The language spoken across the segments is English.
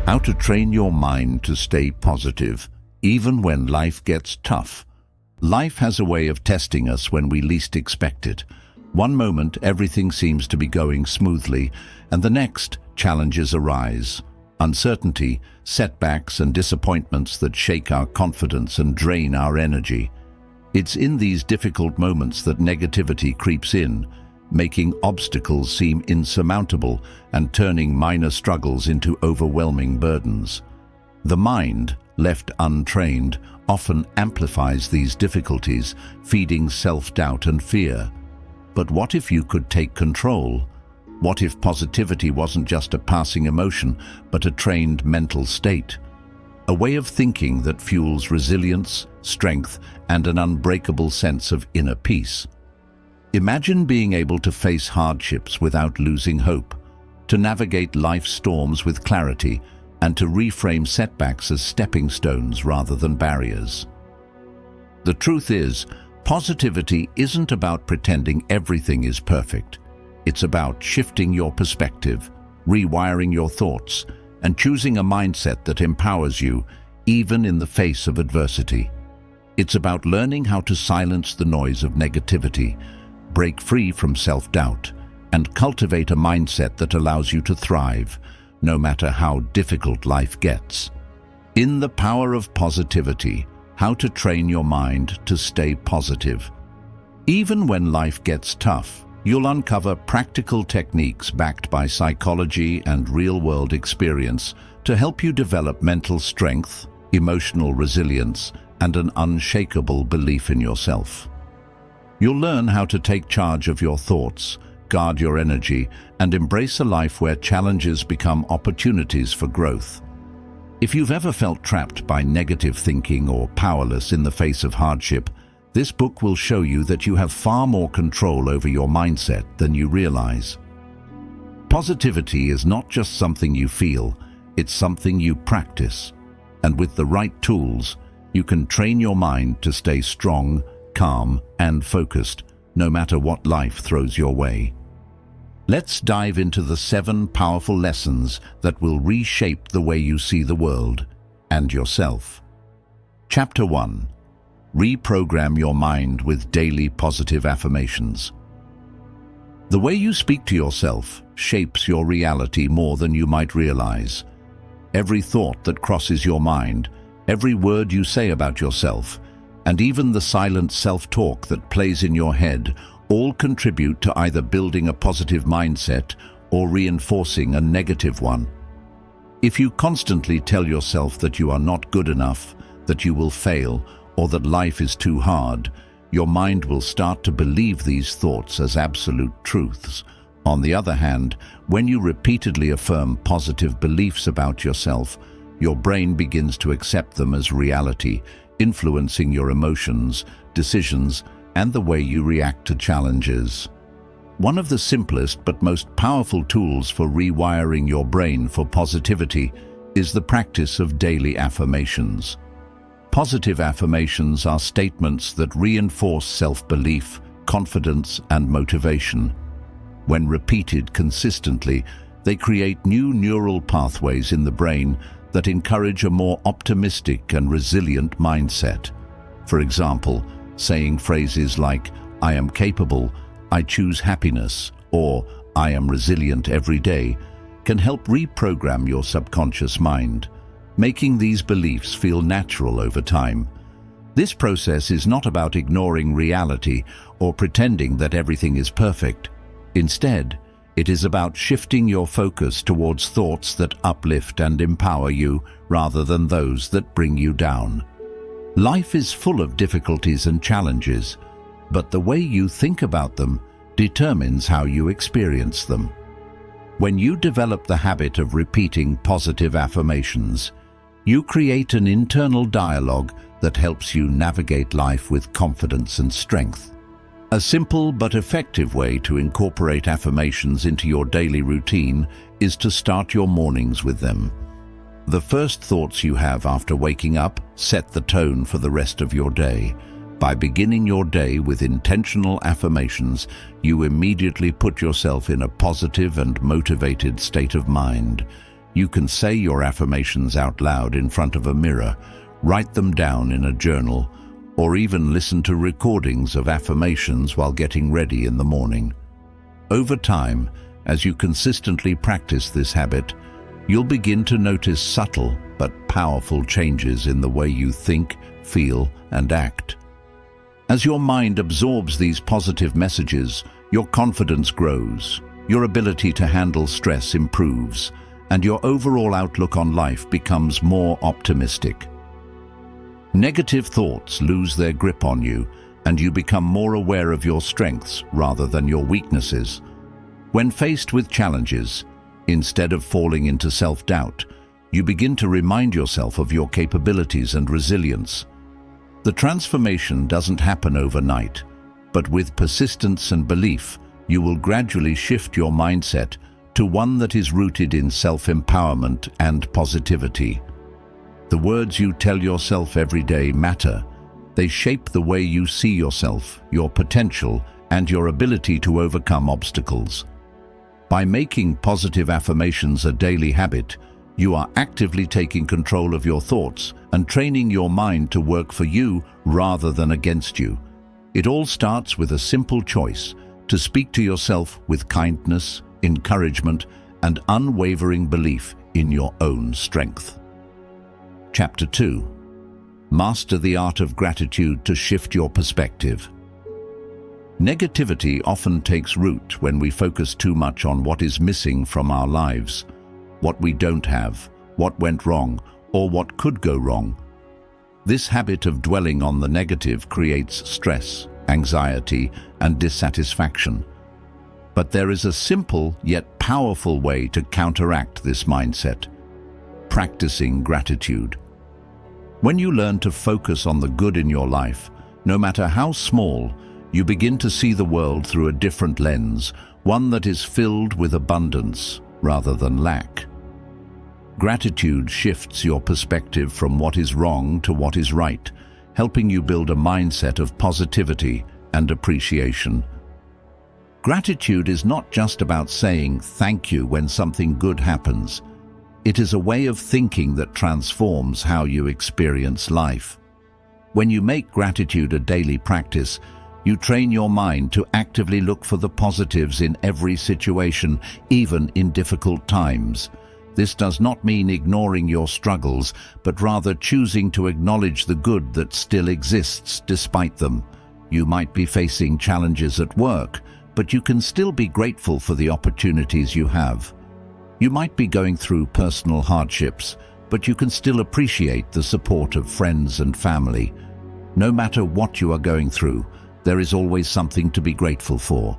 How to train your mind to stay positive, even when life gets tough. Life has a way of testing us when we least expect it. One moment, everything seems to be going smoothly, and the next, challenges arise. Uncertainty, setbacks, and disappointments that shake our confidence and drain our energy. It's in these difficult moments that negativity creeps in, making obstacles seem insurmountable and turning minor struggles into overwhelming burdens. The mind, left untrained, often amplifies these difficulties, feeding self-doubt and fear. But what if you could take control? What if positivity wasn't just a passing emotion, but a trained mental state? A way of thinking that fuels resilience, strength, and an unbreakable sense of inner peace. Imagine being able to face hardships without losing hope, to navigate life's storms with clarity, and to reframe setbacks as stepping stones rather than barriers. The truth is, positivity isn't about pretending everything is perfect. It's about shifting your perspective, rewiring your thoughts, and choosing a mindset that empowers you, even in the face of adversity. It's about learning how to silence the noise of negativity, break free from self-doubt, and cultivate a mindset that allows you to thrive, no matter how difficult life gets. In The Power of Positivity, How to Train Your Mind to Stay Positive. Even when life gets tough, you'll uncover practical techniques backed by psychology and real-world experience to help you develop mental strength, emotional resilience, and an unshakable belief in yourself. You'll learn how to take charge of your thoughts, guard your energy, and embrace a life where challenges become opportunities for growth. If you've ever felt trapped by negative thinking or powerless in the face of hardship, this book will show you that you have far more control over your mindset than you realize. Positivity is not just something you feel, it's something you practice. And with the right tools, you can train your mind to stay strong, calm, and focused, no matter what life throws your way. Let's dive into the 7 powerful lessons that will reshape the way you see the world and yourself. Chapter 1. Reprogram your mind with daily positive affirmations. The way you speak to yourself shapes your reality more than you might realize. Every thought that crosses your mind, every word you say about yourself, and even the silent self-talk that plays in your head all contribute to either building a positive mindset or reinforcing a negative one. If you constantly tell yourself that you are not good enough, that you will fail, or that life is too hard, your mind will start to believe these thoughts as absolute truths. On the other hand, when you repeatedly affirm positive beliefs about yourself, your brain begins to accept them as reality, influencing your emotions, decisions, and the way you react to challenges. One of the simplest but most powerful tools for rewiring your brain for positivity is the practice of daily affirmations. Positive affirmations are statements that reinforce self-belief, confidence, and motivation. When repeated consistently, they create new neural pathways in the brain that encourage a more optimistic and resilient mindset. For example, saying phrases like, "I am capable," "I choose happiness," or "I am resilient every day," can help reprogram your subconscious mind, making these beliefs feel natural over time. This process is not about ignoring reality or pretending that everything is perfect. Instead, it is about shifting your focus towards thoughts that uplift and empower you rather than those that bring you down. Life is full of difficulties and challenges, but the way you think about them determines how you experience them. When you develop the habit of repeating positive affirmations, you create an internal dialogue that helps you navigate life with confidence and strength. A simple but effective way to incorporate affirmations into your daily routine is to start your mornings with them. The first thoughts you have after waking up set the tone for the rest of your day. By beginning your day with intentional affirmations, you immediately put yourself in a positive and motivated state of mind. You can say your affirmations out loud in front of a mirror, write them down in a journal, or even listen to recordings of affirmations while getting ready in the morning. Over time, as you consistently practice this habit, you'll begin to notice subtle but powerful changes in the way you think, feel, and act. As your mind absorbs these positive messages, your confidence grows, your ability to handle stress improves, and your overall outlook on life becomes more optimistic. Negative thoughts lose their grip on you, and you become more aware of your strengths rather than your weaknesses. When faced with challenges, instead of falling into self-doubt, you begin to remind yourself of your capabilities and resilience. The transformation doesn't happen overnight, but with persistence and belief, you will gradually shift your mindset to one that is rooted in self-empowerment and positivity. The words you tell yourself every day matter. They shape the way you see yourself, your potential, and your ability to overcome obstacles. By making positive affirmations a daily habit, you are actively taking control of your thoughts and training your mind to work for you rather than against you. It all starts with a simple choice: to speak to yourself with kindness, encouragement, and unwavering belief in your own strength. Chapter 2. Master the art of gratitude to shift your perspective. Negativity often takes root when we focus too much on what is missing from our lives, what we don't have, what went wrong, or what could go wrong. This habit of dwelling on the negative creates stress, anxiety, and dissatisfaction. But there is a simple yet powerful way to counteract this mindset: practicing gratitude. When you learn to focus on the good in your life, no matter how small, you begin to see the world through a different lens, one that is filled with abundance rather than lack. Gratitude shifts your perspective from what is wrong to what is right, helping you build a mindset of positivity and appreciation. Gratitude is not just about saying thank you when something good happens. It is a way of thinking that transforms how you experience life. When you make gratitude a daily practice, you train your mind to actively look for the positives in every situation, even in difficult times. This does not mean ignoring your struggles, but rather choosing to acknowledge the good that still exists despite them. You might be facing challenges at work, but you can still be grateful for the opportunities you have. You might be going through personal hardships, but you can still appreciate the support of friends and family. No matter what you are going through, there is always something to be grateful for.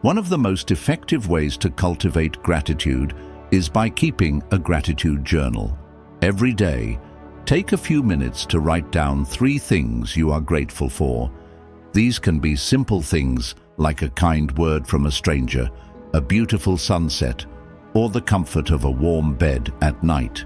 One of the most effective ways to cultivate gratitude is by keeping a gratitude journal. Every day, take a few minutes to write down 3 things you are grateful for. These can be simple things like a kind word from a stranger, a beautiful sunset, or the comfort of a warm bed at night.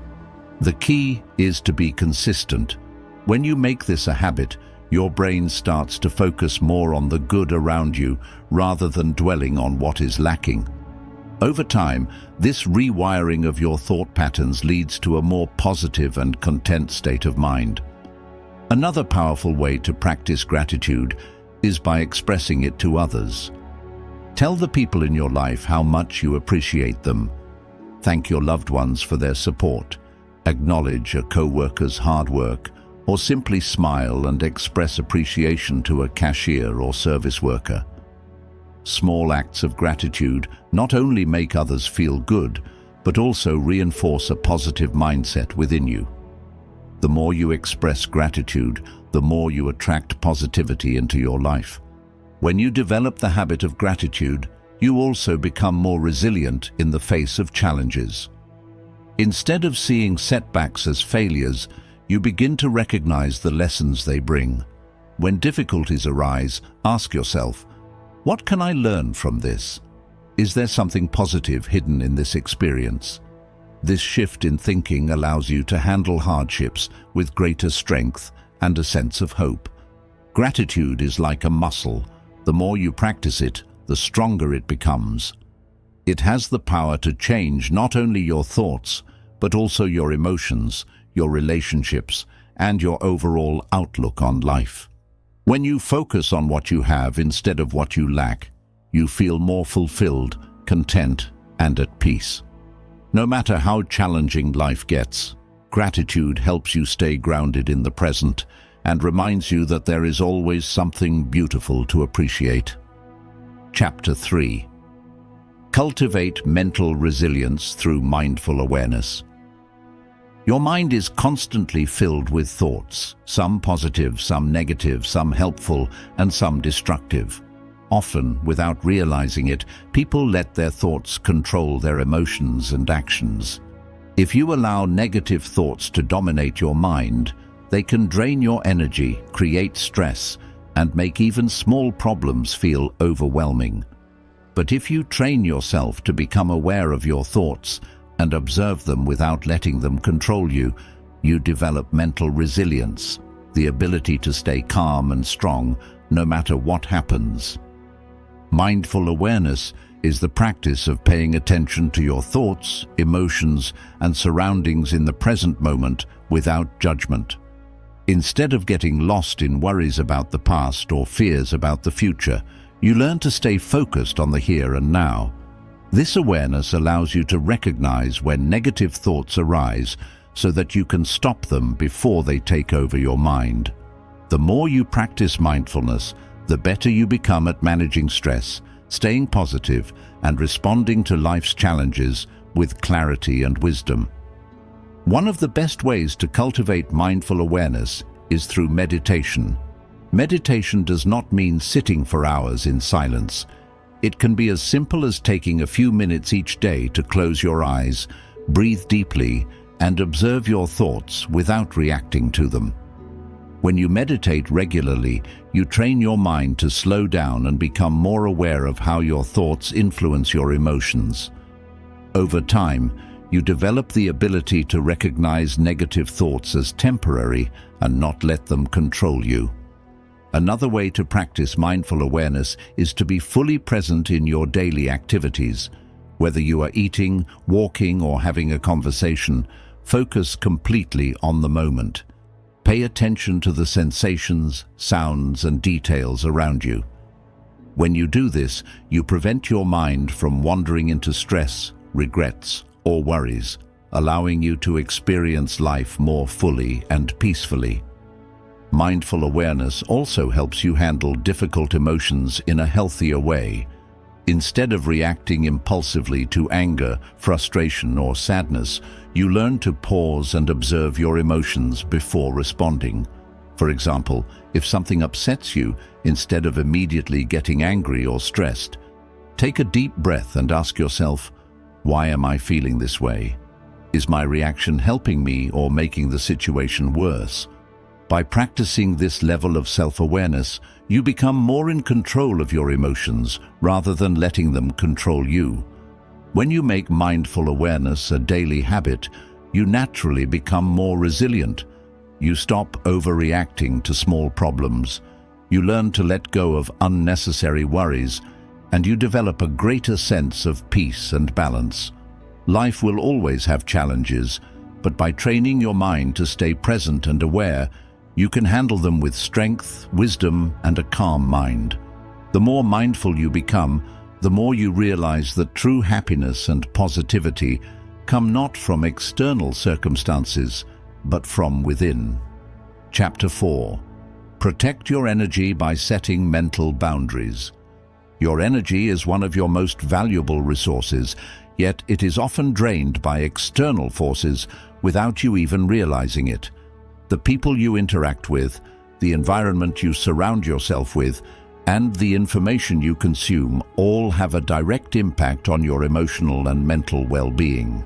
The key is to be consistent. When you make this a habit, your brain starts to focus more on the good around you rather than dwelling on what is lacking. Over time, this rewiring of your thought patterns leads to a more positive and content state of mind. Another powerful way to practice gratitude is by expressing it to others. Tell the people in your life how much you appreciate them. Thank your loved ones for their support. Acknowledge a co-worker's hard work, or simply smile and express appreciation to a cashier or service worker. Small acts of gratitude not only make others feel good, but also reinforce a positive mindset within you. The more you express gratitude, the more you attract positivity into your life. When you develop the habit of gratitude, you also become more resilient in the face of challenges. Instead of seeing setbacks as failures, you begin to recognize the lessons they bring. When difficulties arise, ask yourself, what can I learn from this? Is there something positive hidden in this experience? This shift in thinking allows you to handle hardships with greater strength and a sense of hope. Gratitude is like a muscle. The more you practice it, the stronger it becomes. It has the power to change not only your thoughts, but also your emotions, your relationships, and your overall outlook on life. When you focus on what you have instead of what you lack, you feel more fulfilled, content, and at peace. No matter how challenging life gets, gratitude helps you stay grounded in the present and reminds you that there is always something beautiful to appreciate. Chapter 3. Cultivate mental resilience through mindful awareness. Your mind is constantly filled with thoughts, some positive, some negative, some helpful, and some destructive. Often, without realizing it, people let their thoughts control their emotions and actions. If you allow negative thoughts to dominate your mind, they can drain your energy, create stress, and make even small problems feel overwhelming. But if you train yourself to become aware of your thoughts and observe them without letting them control you, you develop mental resilience, the ability to stay calm and strong no matter what happens. Mindful awareness is the practice of paying attention to your thoughts, emotions, and surroundings in the present moment without judgment. Instead of getting lost in worries about the past or fears about the future, you learn to stay focused on the here and now. This awareness allows you to recognize when negative thoughts arise so that you can stop them before they take over your mind. The more you practice mindfulness, the better you become at managing stress, staying positive, and responding to life's challenges with clarity and wisdom. One of the best ways to cultivate mindful awareness is through meditation. Meditation does not mean sitting for hours in silence. It can be as simple as taking a few minutes each day to close your eyes, breathe deeply, and observe your thoughts without reacting to them. When you meditate regularly, you train your mind to slow down and become more aware of how your thoughts influence your emotions. Over time, you develop the ability to recognize negative thoughts as temporary and not let them control you. Another way to practice mindful awareness is to be fully present in your daily activities. Whether you are eating, walking, or having a conversation, focus completely on the moment. Pay attention to the sensations, sounds, and details around you. When you do this, you prevent your mind from wandering into stress, regrets, or worries, allowing you to experience life more fully and peacefully. Mindful awareness also helps you handle difficult emotions in a healthier way. Instead of reacting impulsively to anger, frustration, or sadness, you learn to pause and observe your emotions before responding. For example, if something upsets you, instead of immediately getting angry or stressed, take a deep breath and ask yourself, why am I feeling this way? Is my reaction helping me or making the situation worse? By practicing this level of self-awareness, you become more in control of your emotions rather than letting them control you. When you make mindful awareness a daily habit, you naturally become more resilient. You stop overreacting to small problems. You learn to let go of unnecessary worries, and you develop a greater sense of peace and balance. Life will always have challenges, but by training your mind to stay present and aware, you can handle them with strength, wisdom, and a calm mind. The more mindful you become, the more you realize that true happiness and positivity come not from external circumstances, but from within. Chapter 4. Protect your energy by setting mental boundaries. Your energy is one of your most valuable resources, yet it is often drained by external forces without you even realizing it. The people you interact with, the environment you surround yourself with, and the information you consume all have a direct impact on your emotional and mental well-being.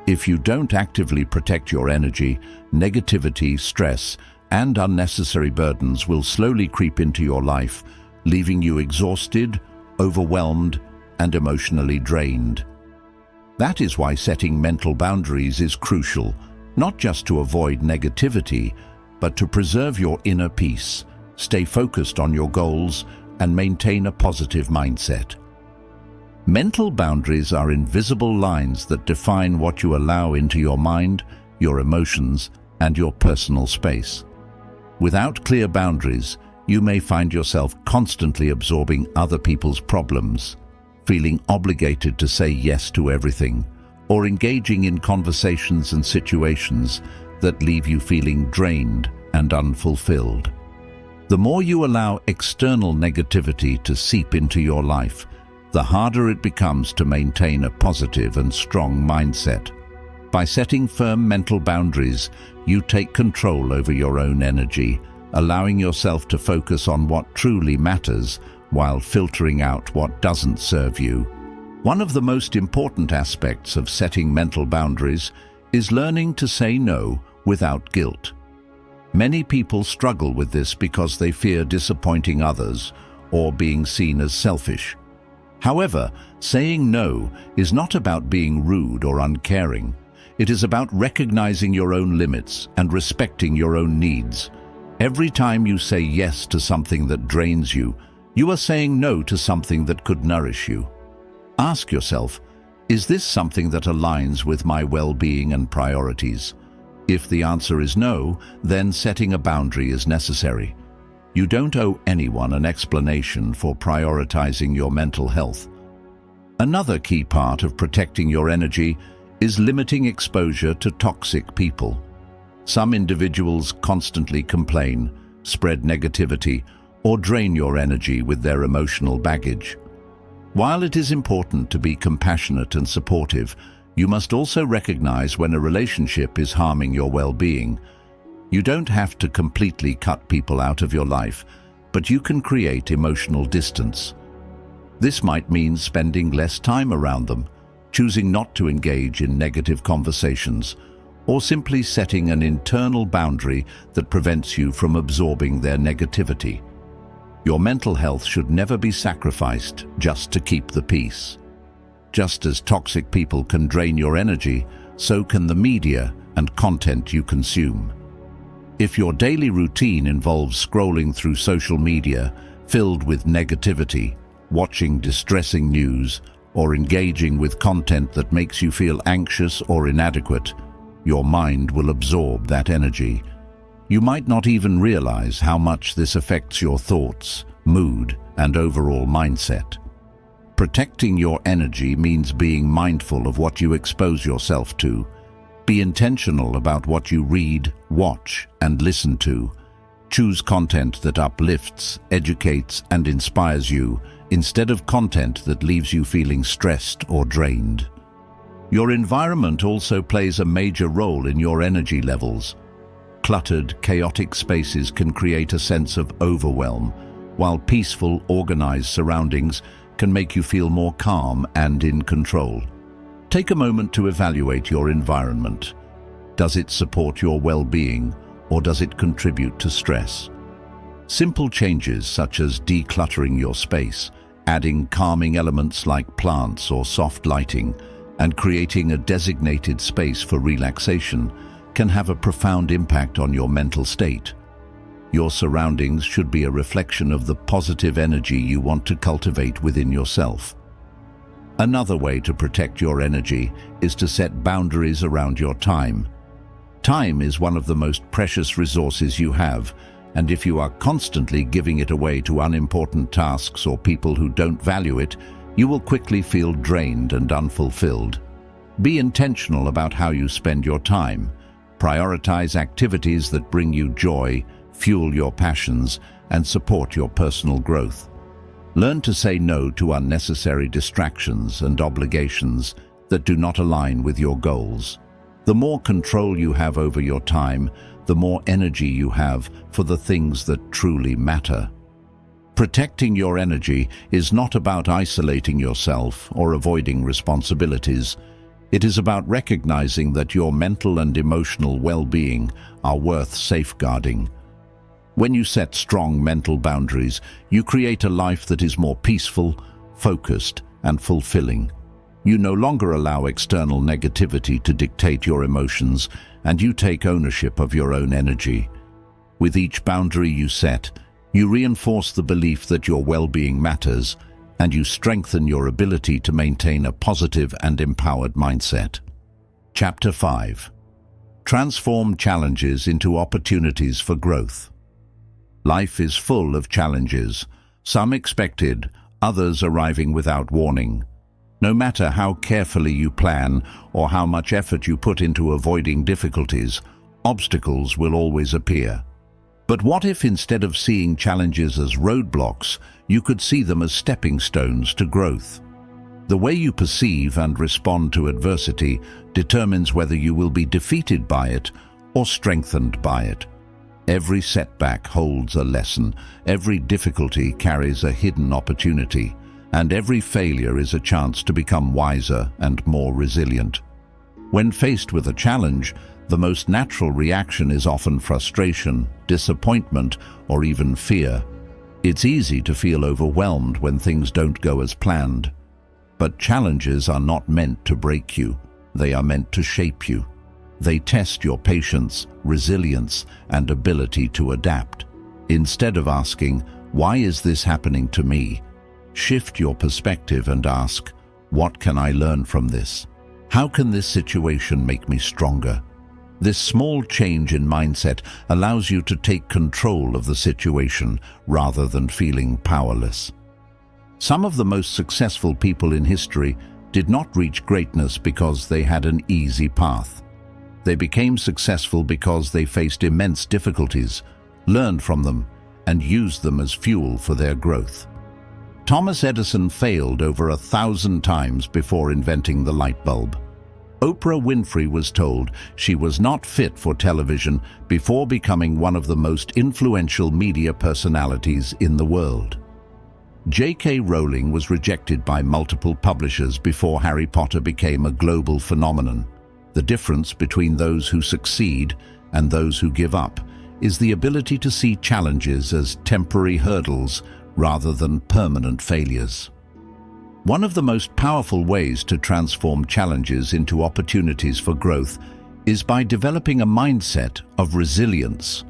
If you don't actively protect your energy, negativity, stress, and unnecessary burdens will slowly creep into your life, leaving you exhausted, overwhelmed, and emotionally drained. That is why setting mental boundaries is crucial, not just to avoid negativity, but to preserve your inner peace, stay focused on your goals, and maintain a positive mindset. Mental boundaries are invisible lines that define what you allow into your mind, your emotions, and your personal space. Without clear boundaries, you may find yourself constantly absorbing other people's problems, feeling obligated to say yes to everything, or engaging in conversations and situations that leave you feeling drained and unfulfilled. The more you allow external negativity to seep into your life, the harder it becomes to maintain a positive and strong mindset. By setting firm mental boundaries, you take control over your own energy, allowing yourself to focus on what truly matters while filtering out what doesn't serve you. One of the most important aspects of setting mental boundaries is learning to say no without guilt. Many people struggle with this because they fear disappointing others or being seen as selfish. However, saying no is not about being rude or uncaring. It is about recognizing your own limits and respecting your own needs. Every time you say yes to something that drains you, you are saying no to something that could nourish you. Ask yourself, is this something that aligns with my well-being and priorities? If the answer is no, then setting a boundary is necessary. You don't owe anyone an explanation for prioritizing your mental health. Another key part of protecting your energy is limiting exposure to toxic people. Some individuals constantly complain, spread negativity, or drain your energy with their emotional baggage. While it is important to be compassionate and supportive, you must also recognize when a relationship is harming your well-being. You don't have to completely cut people out of your life, but you can create emotional distance. This might mean spending less time around them, choosing not to engage in negative conversations, or simply setting an internal boundary that prevents you from absorbing their negativity. Your mental health should never be sacrificed just to keep the peace. Just as toxic people can drain your energy, so can the media and content you consume. If your daily routine involves scrolling through social media filled with negativity, watching distressing news, or engaging with content that makes you feel anxious or inadequate, your mind will absorb that energy. You might not even realize how much this affects your thoughts, mood, and overall mindset. Protecting your energy means being mindful of what you expose yourself to. Be intentional about what you read, watch, and listen to. Choose content that uplifts, educates, and inspires you, instead of content that leaves you feeling stressed or drained. Your environment also plays a major role in your energy levels. Cluttered, chaotic spaces can create a sense of overwhelm, while peaceful, organized surroundings can make you feel more calm and in control. Take a moment to evaluate your environment. Does it support your well-being, or does it contribute to stress? Simple changes such as decluttering your space, adding calming elements like plants or soft lighting, and creating a designated space for relaxation can have a profound impact on your mental state. Your surroundings should be a reflection of the positive energy you want to cultivate within yourself. Another way to protect your energy is to set boundaries around your time. Time is one of the most precious resources you have, and if you are constantly giving it away to unimportant tasks or people who don't value it, you will quickly feel drained and unfulfilled. Be intentional about how you spend your time. Prioritize activities that bring you joy, fuel your passions, and support your personal growth. Learn to say no to unnecessary distractions and obligations that do not align with your goals. The more control you have over your time, the more energy you have for the things that truly matter. Protecting your energy is not about isolating yourself or avoiding responsibilities. It is about recognizing that your mental and emotional well-being are worth safeguarding. When you set strong mental boundaries, you create a life that is more peaceful, focused, and fulfilling. You no longer allow external negativity to dictate your emotions, and you take ownership of your own energy. With each boundary you set, you reinforce the belief that your well-being matters, and you strengthen your ability to maintain a positive and empowered mindset. Chapter 5. Transform challenges into opportunities for growth. Life is full of challenges, some expected, others arriving without warning. No matter how carefully you plan or how much effort you put into avoiding difficulties, obstacles will always appear. But what if instead of seeing challenges as roadblocks, you could see them as stepping stones to growth? The way you perceive and respond to adversity determines whether you will be defeated by it or strengthened by it. Every setback holds a lesson, every difficulty carries a hidden opportunity, and every failure is a chance to become wiser and more resilient. When faced with a challenge, the most natural reaction is often frustration, disappointment, or even fear. It's easy to feel overwhelmed when things don't go as planned. But challenges are not meant to break you. They are meant to shape you. They test your patience, resilience, and ability to adapt. Instead of asking, "Why is this happening to me?" shift your perspective and ask, "What can I learn from this? How can this situation make me stronger?" This small change in mindset allows you to take control of the situation rather than feeling powerless. Some of the most successful people in history did not reach greatness because they had an easy path. They became successful because they faced immense difficulties, learned from them, and used them as fuel for their growth. Thomas Edison failed over 1,000 times before inventing the light bulb. Oprah Winfrey was told she was not fit for television before becoming one of the most influential media personalities in the world. J.K. Rowling was rejected by multiple publishers before Harry Potter became a global phenomenon. The difference between those who succeed and those who give up is the ability to see challenges as temporary hurdles rather than permanent failures. One of the most powerful ways to transform challenges into opportunities for growth is by developing a mindset of resilience.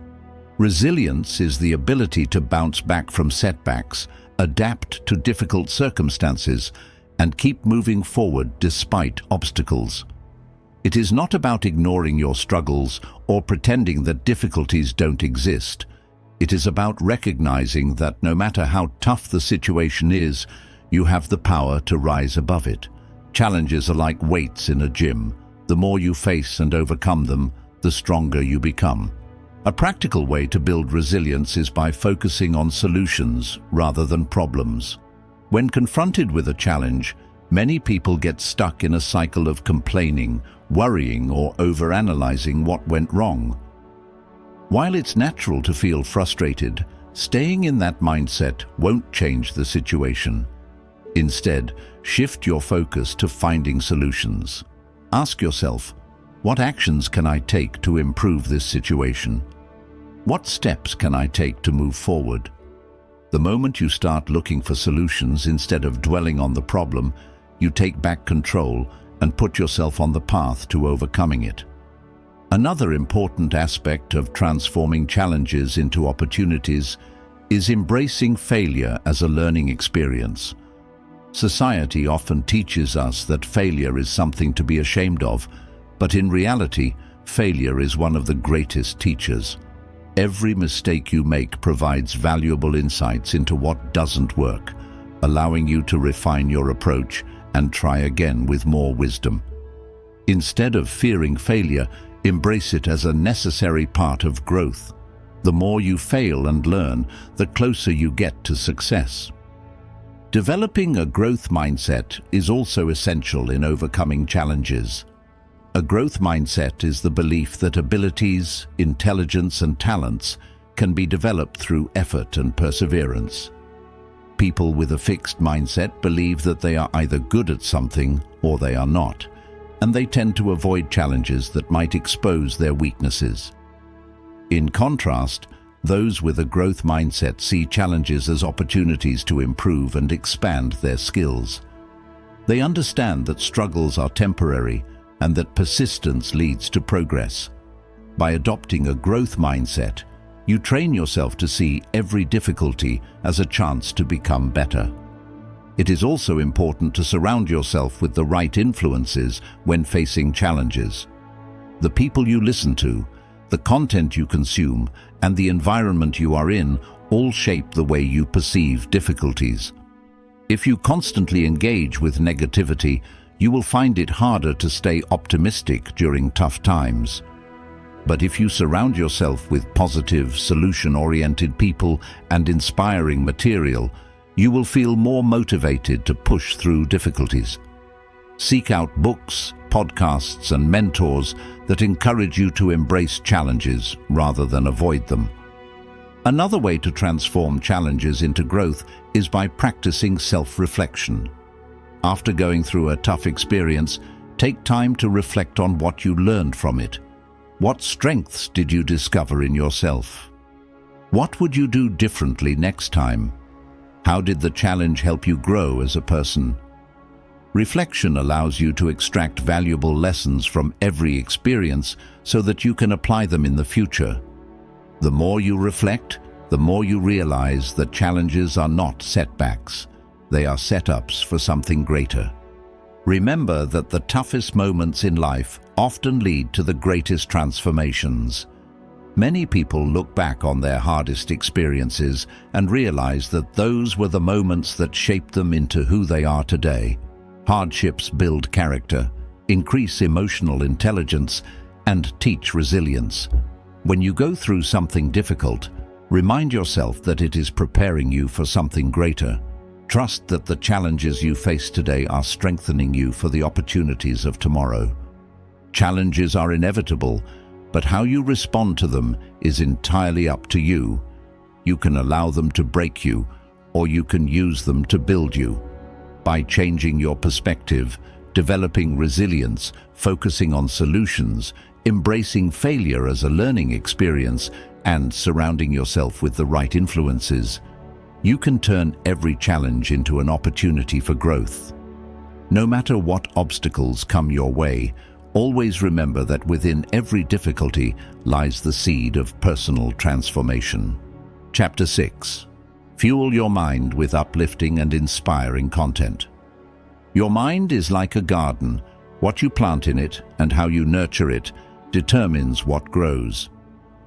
Resilience is the ability to bounce back from setbacks, adapt to difficult circumstances, and keep moving forward despite obstacles. It is not about ignoring your struggles or pretending that difficulties don't exist. It is about recognizing that no matter how tough the situation is, you have the power to rise above it. Challenges are like weights in a gym. The more you face and overcome them, the stronger you become. A practical way to build resilience is by focusing on solutions rather than problems. When confronted with a challenge, many people get stuck in a cycle of complaining, worrying, or overanalyzing what went wrong. While it's natural to feel frustrated, staying in that mindset won't change the situation. Instead, shift your focus to finding solutions. Ask yourself, what actions can I take to improve this situation? What steps can I take to move forward? The moment you start looking for solutions instead of dwelling on the problem, you take back control and put yourself on the path to overcoming it. Another important aspect of transforming challenges into opportunities is embracing failure as a learning experience. Society often teaches us that failure is something to be ashamed of, but in reality, failure is one of the greatest teachers. Every mistake you make provides valuable insights into what doesn't work, allowing you to refine your approach and try again with more wisdom. Instead of fearing failure, embrace it as a necessary part of growth. The more you fail and learn, the closer you get to success. Developing a growth mindset is also essential in overcoming challenges. A growth mindset is the belief that abilities, intelligence, and talents can be developed through effort and perseverance. People with a fixed mindset believe that they are either good at something or they are not, and they tend to avoid challenges that might expose their weaknesses. In contrast, those with a growth mindset see challenges as opportunities to improve and expand their skills. They understand that struggles are temporary and that persistence leads to progress. By adopting a growth mindset, you train yourself to see every difficulty as a chance to become better. It is also important to surround yourself with the right influences when facing challenges. The people you listen to, the content you consume, and the environment you are in all shape the way you perceive difficulties. If you constantly engage with negativity, you will find it harder to stay optimistic during tough times. But if you surround yourself with positive, solution-oriented people and inspiring material, you will feel more motivated to push through difficulties. Seek out books, podcasts, and mentors that encourage you to embrace challenges rather than avoid them. Another way to transform challenges into growth is by practicing self-reflection. After going through a tough experience, take time to reflect on what you learned from it. What strengths did you discover in yourself? What would you do differently next time? How did the challenge help you grow as a person? Reflection allows you to extract valuable lessons from every experience so that you can apply them in the future. The more you reflect, the more you realize that challenges are not setbacks. They are setups for something greater. Remember that the toughest moments in life often lead to the greatest transformations. Many people look back on their hardest experiences and realize that those were the moments that shaped them into who they are today. Hardships build character, increase emotional intelligence, and teach resilience. When you go through something difficult, remind yourself that it is preparing you for something greater. Trust that the challenges you face today are strengthening you for the opportunities of tomorrow. Challenges are inevitable, but how you respond to them is entirely up to you. You can allow them to break you, or you can use them to build you. By changing your perspective, developing resilience, focusing on solutions, embracing failure as a learning experience, and surrounding yourself with the right influences, you can turn every challenge into an opportunity for growth. No matter what obstacles come your way, always remember that within every difficulty lies the seed of personal transformation. Chapter 6. Fuel your mind with uplifting and inspiring content. Your mind is like a garden. What you plant in it and how you nurture it determines what grows.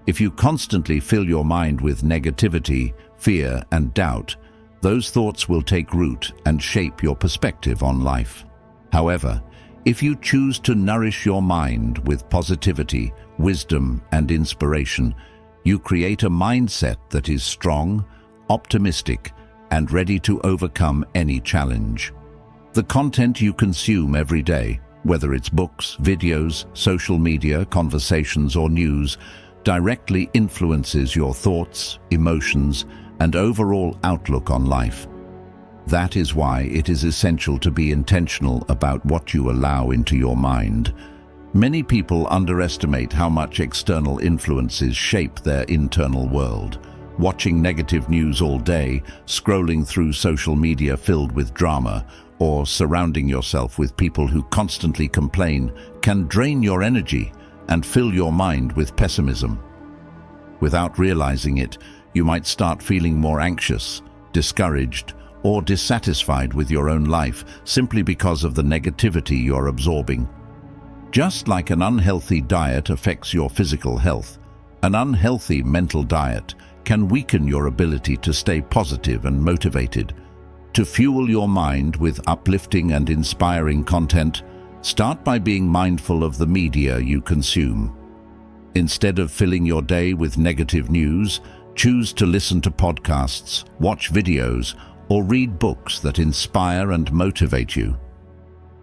If you constantly fill your mind with negativity, fear, and doubt, those thoughts will take root and shape your perspective on life. However, if you choose to nourish your mind with positivity, wisdom, and inspiration, you create a mindset that is strong, optimistic, and ready to overcome any challenge. The content you consume every day, whether it's books, videos, social media, conversations, or news, directly influences your thoughts, emotions, and overall outlook on life. That is why it is essential to be intentional about what you allow into your mind. Many people underestimate how much external influences shape their internal world. Watching negative news all day, scrolling through social media filled with drama, or surrounding yourself with people who constantly complain can drain your energy and fill your mind with pessimism. Without realizing it, you might start feeling more anxious, discouraged, or dissatisfied with your own life simply because of the negativity you're absorbing. Just like an unhealthy diet affects your physical health, an unhealthy mental diet can weaken your ability to stay positive and motivated. To fuel your mind with uplifting and inspiring content, start by being mindful of the media you consume. Instead of filling your day with negative news, choose to listen to podcasts, watch videos, or read books that inspire and motivate you.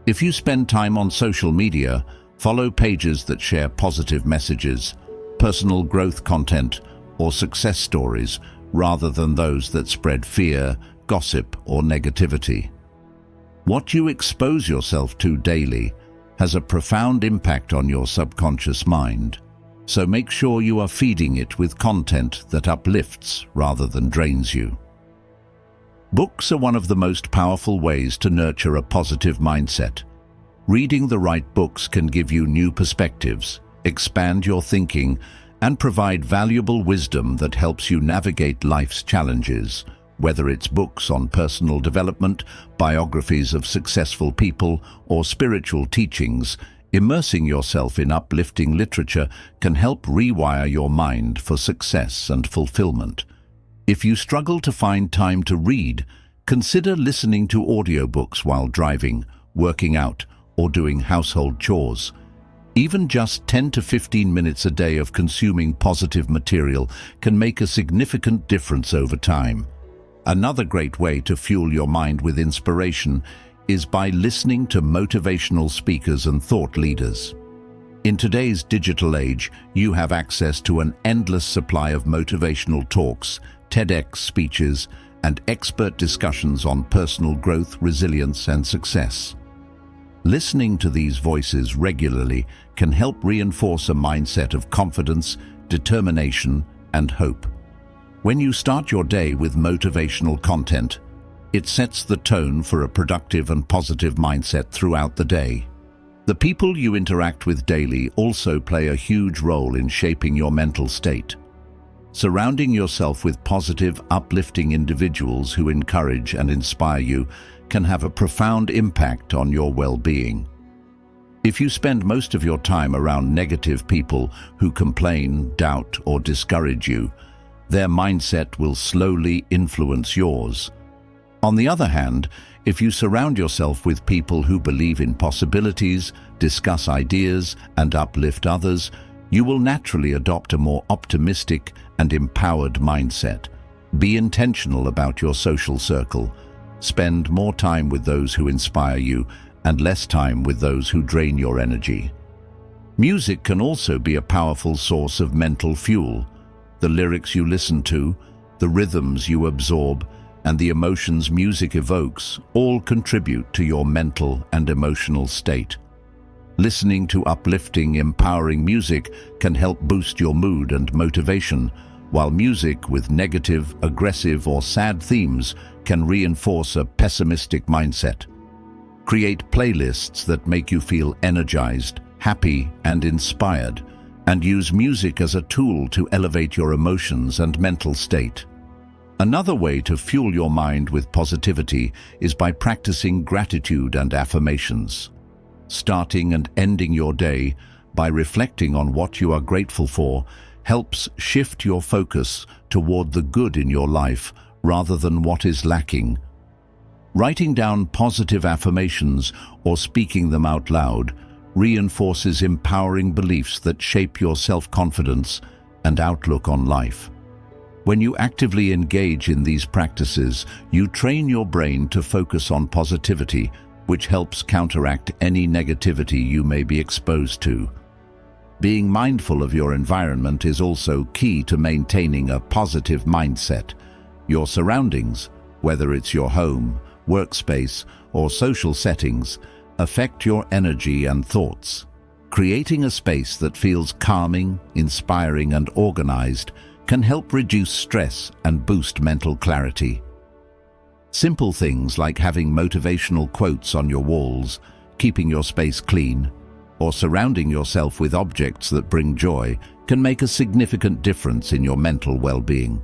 If you spend time on social media, follow pages that share positive messages, personal growth content, or success stories, rather than those that spread fear, gossip, or negativity. What you expose yourself to daily has a profound impact on your subconscious mind, so make sure you are feeding it with content that uplifts rather than drains you. Books are one of the most powerful ways to nurture a positive mindset. Reading the right books can give you new perspectives, expand your thinking, and provide valuable wisdom that helps you navigate life's challenges. Whether it's books on personal development, biographies of successful people, or spiritual teachings, immersing yourself in uplifting literature can help rewire your mind for success and fulfillment. If you struggle to find time to read, consider listening to audiobooks while driving, working out, or doing household chores. Even just 10 to 15 minutes a day of consuming positive material can make a significant difference over time. Another great way to fuel your mind with inspiration is by listening to motivational speakers and thought leaders. In today's digital age, you have access to an endless supply of motivational talks, TEDx speeches, and expert discussions on personal growth, resilience, and success. Listening to these voices regularly can help reinforce a mindset of confidence, determination, and hope. When you start your day with motivational content, it sets the tone for a productive and positive mindset throughout the day. The people you interact with daily also play a huge role in shaping your mental state. Surrounding yourself with positive, uplifting individuals who encourage and inspire you can have a profound impact on your well-being. If you spend most of your time around negative people who complain, doubt, or discourage you, their mindset will slowly influence yours. On the other hand, if you surround yourself with people who believe in possibilities, discuss ideas, and uplift others, you will naturally adopt a more optimistic and empowered mindset. Be intentional about your social circle. Spend more time with those who inspire you and less time with those who drain your energy. Music can also be a powerful source of mental fuel. The lyrics you listen to, the rhythms you absorb, and the emotions music evokes all contribute to your mental and emotional state. Listening to uplifting, empowering music can help boost your mood and motivation, while music with negative, aggressive, or sad themes can reinforce a pessimistic mindset. Create playlists that make you feel energized, happy, and inspired, and use music as a tool to elevate your emotions and mental state. Another way to fuel your mind with positivity is by practicing gratitude and affirmations. Starting and ending your day by reflecting on what you are grateful for helps shift your focus toward the good in your life rather than what is lacking. Writing down positive affirmations or speaking them out loud reinforces empowering beliefs that shape your self-confidence and outlook on life. When you actively engage in these practices, you train your brain to focus on positivity, which helps counteract any negativity you may be exposed to. Being mindful of your environment is also key to maintaining a positive mindset. Your surroundings, whether it's your home, workspace, or social settings, affect your energy and thoughts. Creating a space that feels calming, inspiring, and organized can help reduce stress and boost mental clarity. Simple things like having motivational quotes on your walls, keeping your space clean, or surrounding yourself with objects that bring joy can make a significant difference in your mental well-being.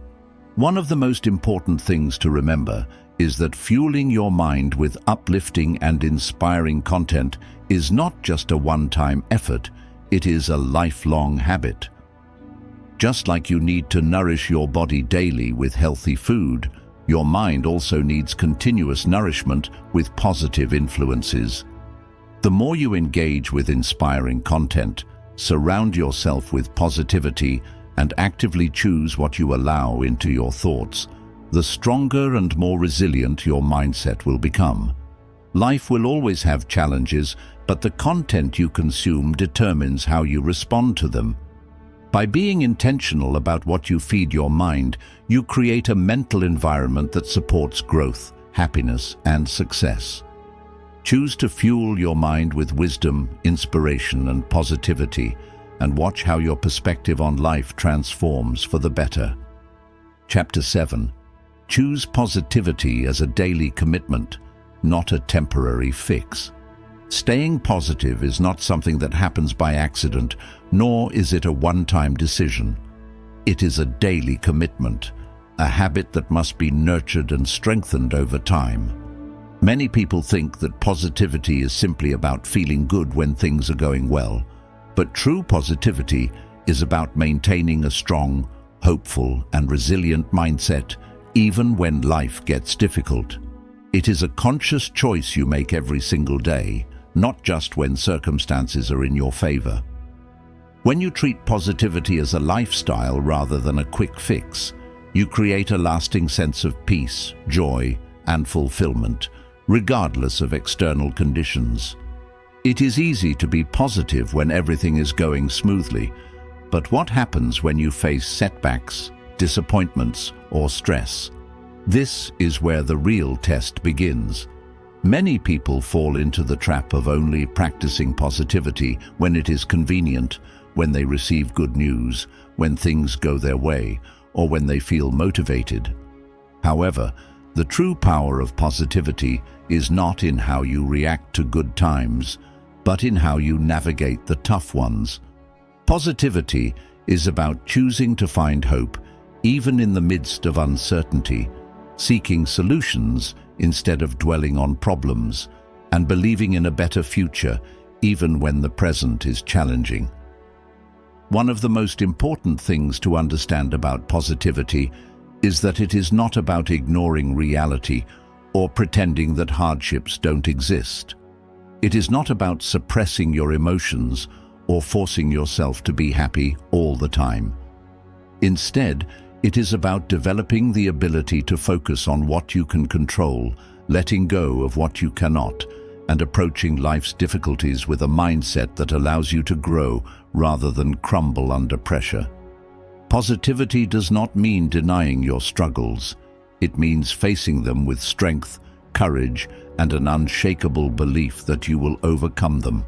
One of the most important things to remember is that fueling your mind with uplifting and inspiring content is not just a one-time effort, it is a lifelong habit. Just like you need to nourish your body daily with healthy food, your mind also needs continuous nourishment with positive influences. The more you engage with inspiring content, surround yourself with positivity, and actively choose what you allow into your thoughts, the stronger and more resilient your mindset will become. Life will always have challenges, but the content you consume determines how you respond to them. By being intentional about what you feed your mind, you create a mental environment that supports growth, happiness, and success. Choose to fuel your mind with wisdom, inspiration, and positivity, and watch how your perspective on life transforms for the better. Chapter 7. Choose positivity as a daily commitment, not a temporary fix. Staying positive is not something that happens by accident, nor is it a one-time decision. It is a daily commitment, a habit that must be nurtured and strengthened over time. Many people think that positivity is simply about feeling good when things are going well, but true positivity is about maintaining a strong, hopeful, and resilient mindset even when life gets difficult. It is a conscious choice you make every single day, not just when circumstances are in your favor. When you treat positivity as a lifestyle rather than a quick fix, you create a lasting sense of peace, joy, and fulfillment, regardless of external conditions. It is easy to be positive when everything is going smoothly, but what happens when you face setbacks, disappointments, or stress? This is where the real test begins. Many people fall into the trap of only practicing positivity when it is convenient, when they receive good news, when things go their way, or when they feel motivated. However, the true power of positivity is not in how you react to good times, but in how you navigate the tough ones. Positivity is about choosing to find hope, even in the midst of uncertainty, seeking solutions instead of dwelling on problems, and believing in a better future, even when the present is challenging. One of the most important things to understand about positivity is that it is not about ignoring reality or pretending that hardships don't exist. It is not about suppressing your emotions or forcing yourself to be happy all the time. Instead, it is about developing the ability to focus on what you can control, letting go of what you cannot, and approaching life's difficulties with a mindset that allows you to grow rather than crumble under pressure. Positivity does not mean denying your struggles. It means facing them with strength, courage, and an unshakable belief that you will overcome them.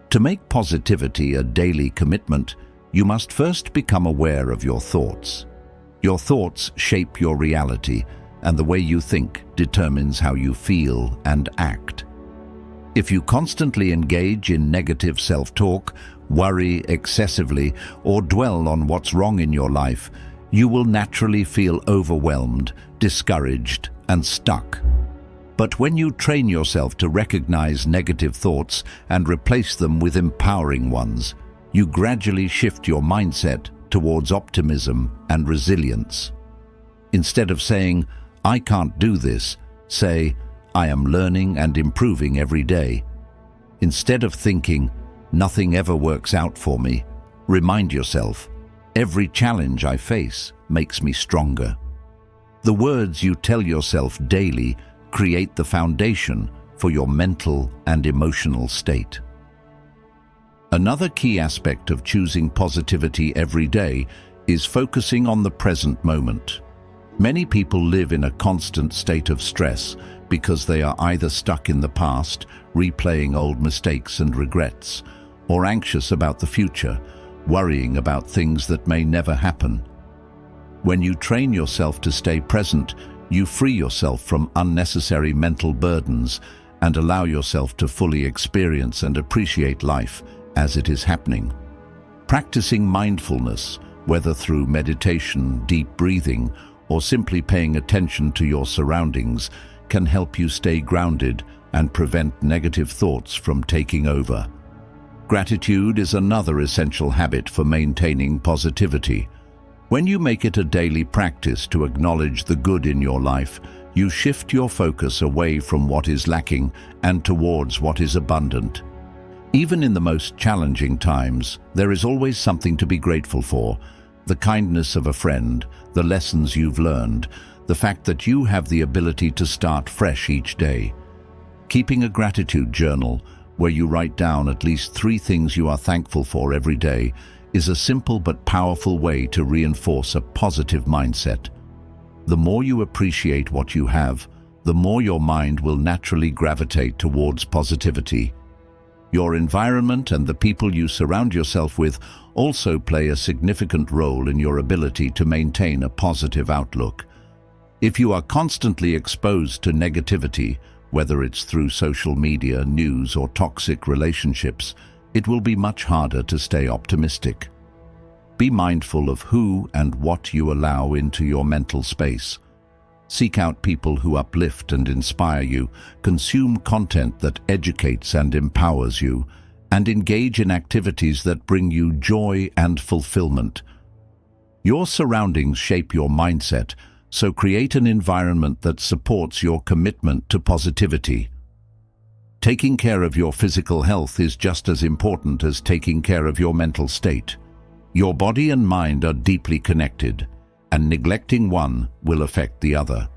To make positivity a daily commitment, you must first become aware of your thoughts. Your thoughts shape your reality, and the way you think determines how you feel and act. If you constantly engage in negative self-talk, worry excessively, or dwell on what's wrong in your life, you will naturally feel overwhelmed, discouraged, and stuck. But when you train yourself to recognize negative thoughts and replace them with empowering ones, you gradually shift your mindset towards optimism and resilience. Instead of saying, "I can't do this," say, "I am learning and improving every day." Instead of thinking, "Nothing ever works out for me," remind yourself, "Every challenge I face makes me stronger." The words you tell yourself daily create the foundation for your mental and emotional state. Another key aspect of choosing positivity every day is focusing on the present moment. Many people live in a constant state of stress because they are either stuck in the past, replaying old mistakes and regrets, or anxious about the future, worrying about things that may never happen. When you train yourself to stay present, you free yourself from unnecessary mental burdens and allow yourself to fully experience and appreciate life as it is happening. Practicing mindfulness, whether through meditation, deep breathing, or simply paying attention to your surroundings, can help you stay grounded and prevent negative thoughts from taking over. Gratitude is another essential habit for maintaining positivity. When you make it a daily practice to acknowledge the good in your life, you shift your focus away from what is lacking and towards what is abundant. Even in the most challenging times, there is always something to be grateful for. The kindness of a friend, the lessons you've learned, the fact that you have the ability to start fresh each day. Keeping a gratitude journal, where you write down at least 3 things you are thankful for every day, is a simple but powerful way to reinforce a positive mindset. The more you appreciate what you have, the more your mind will naturally gravitate towards positivity. Your environment and the people you surround yourself with also play a significant role in your ability to maintain a positive outlook. If you are constantly exposed to negativity, whether it's through social media, news, or toxic relationships, it will be much harder to stay optimistic. Be mindful of who and what you allow into your mental space. Seek out people who uplift and inspire you, consume content that educates and empowers you, and engage in activities that bring you joy and fulfillment. Your surroundings shape your mindset, so create an environment that supports your commitment to positivity. Taking care of your physical health is just as important as taking care of your mental state. Your body and mind are deeply connected, and neglecting one will affect the other.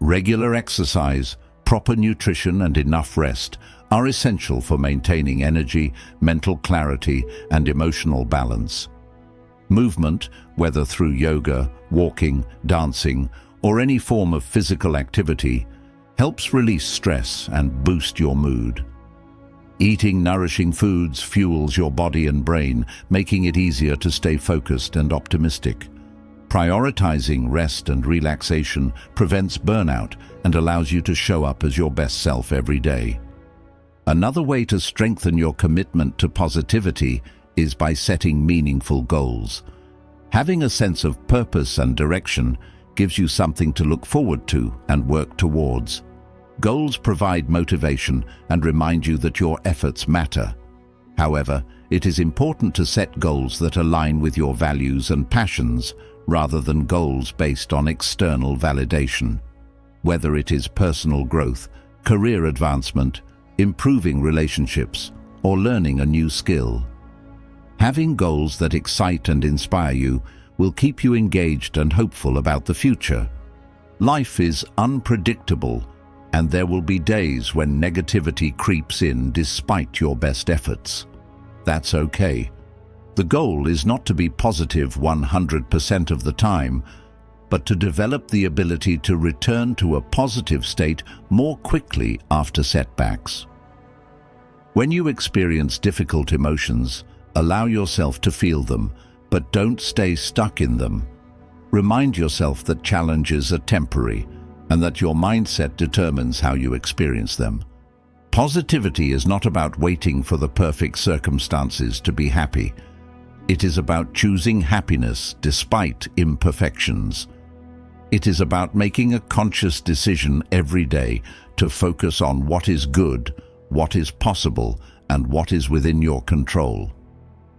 Regular exercise, proper nutrition, and enough rest are essential for maintaining energy, mental clarity, and emotional balance. Movement, whether through yoga, walking, dancing, or any form of physical activity, helps release stress and boost your mood. Eating nourishing foods fuels your body and brain, making it easier to stay focused and optimistic. Prioritizing rest and relaxation prevents burnout and allows you to show up as your best self every day. Another way to strengthen your commitment to positivity is by setting meaningful goals. Having a sense of purpose and direction gives you something to look forward to and work towards. Goals provide motivation and remind you that your efforts matter. However, it is important to set goals that align with your values and passions rather than goals based on external validation. Whether it is personal growth, career advancement, improving relationships, or learning a new skill. Having goals that excite and inspire you will keep you engaged and hopeful about the future. Life is unpredictable, and there will be days when negativity creeps in despite your best efforts. That's okay. The goal is not to be positive 100% of the time, but to develop the ability to return to a positive state more quickly after setbacks. When you experience difficult emotions, allow yourself to feel them, but don't stay stuck in them. Remind yourself that challenges are temporary and that your mindset determines how you experience them. Positivity is not about waiting for the perfect circumstances to be happy. It is about choosing happiness despite imperfections. It is about making a conscious decision every day to focus on what is good, what is possible, and what is within your control.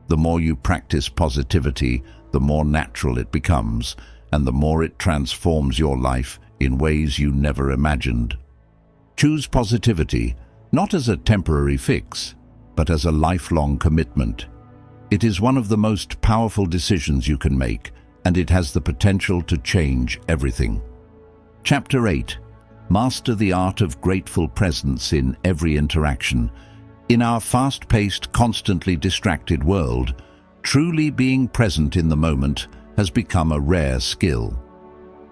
The more you practice positivity, the more natural it becomes, and the more it transforms your life in ways you never imagined. Choose positivity, not as a temporary fix, but as a lifelong commitment. It is one of the most powerful decisions you can make, and it has the potential to change everything. Chapter 8. Master the art of grateful presence in every interaction. In our fast-paced, constantly distracted world, truly being present in the moment has become a rare skill.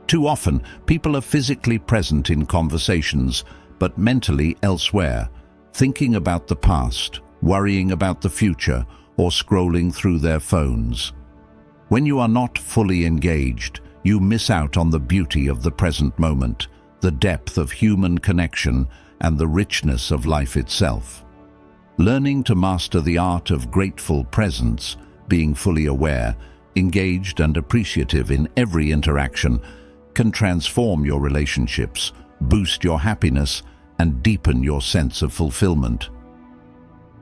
Too often, people are physically present in conversations, but mentally elsewhere, thinking about the past, worrying about the future, or scrolling through their phones. When you are not fully engaged, you miss out on the beauty of the present moment, the depth of human connection, and the richness of life itself. Learning to master the art of grateful presence, being fully aware, engaged, and appreciative in every interaction, can transform your relationships, boost your happiness, and deepen your sense of fulfillment.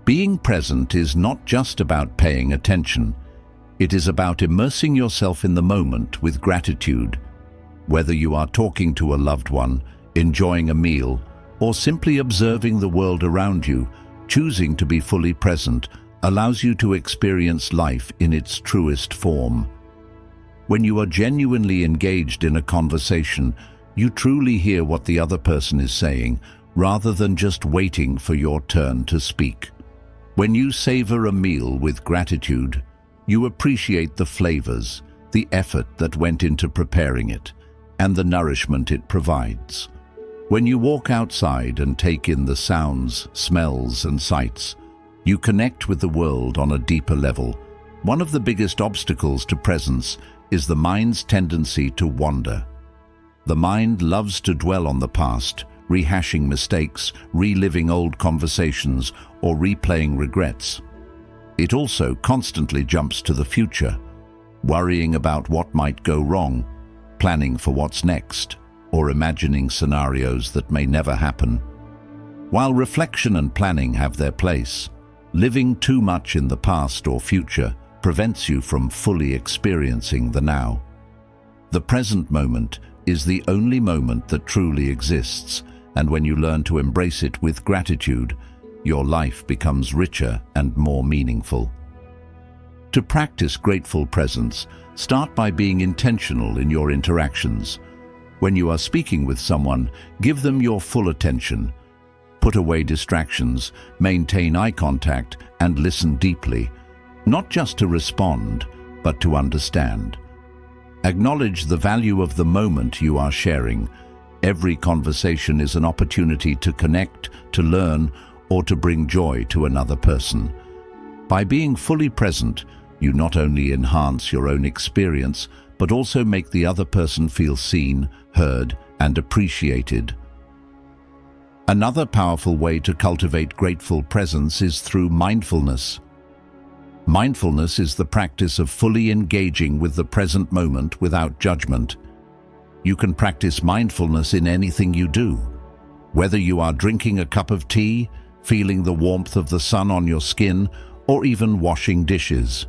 Being present is not just about paying attention. It is about immersing yourself in the moment with gratitude. Whether you are talking to a loved one, enjoying a meal, or simply observing the world around you, choosing to be fully present allows you to experience life in its truest form. When you are genuinely engaged in a conversation, you truly hear what the other person is saying, rather than just waiting for your turn to speak. When you savor a meal with gratitude, you appreciate the flavors, the effort that went into preparing it, and the nourishment it provides. When you walk outside and take in the sounds, smells, and sights, you connect with the world on a deeper level. One of the biggest obstacles to presence is the mind's tendency to wander. The mind loves to dwell on the past, rehashing mistakes, reliving old conversations, or replaying regrets. It also constantly jumps to the future, worrying about what might go wrong, planning for what's next, or imagining scenarios that may never happen. While reflection and planning have their place, living too much in the past or future prevents you from fully experiencing the now. The present moment is the only moment that truly exists, and when you learn to embrace it with gratitude, your life becomes richer and more meaningful. To practice grateful presence, start by being intentional in your interactions. When you are speaking with someone, give them your full attention. Put away distractions, maintain eye contact, and listen deeply, not just to respond, but to understand. Acknowledge the value of the moment you are sharing. Every conversation is an opportunity to connect, to learn, or to bring joy to another person. By being fully present, you not only enhance your own experience, but also make the other person feel seen, heard, and appreciated. Another powerful way to cultivate grateful presence is through mindfulness. Mindfulness is the practice of fully engaging with the present moment without judgment. You can practice mindfulness in anything you do. Whether you are drinking a cup of tea, feeling the warmth of the sun on your skin, or even washing dishes.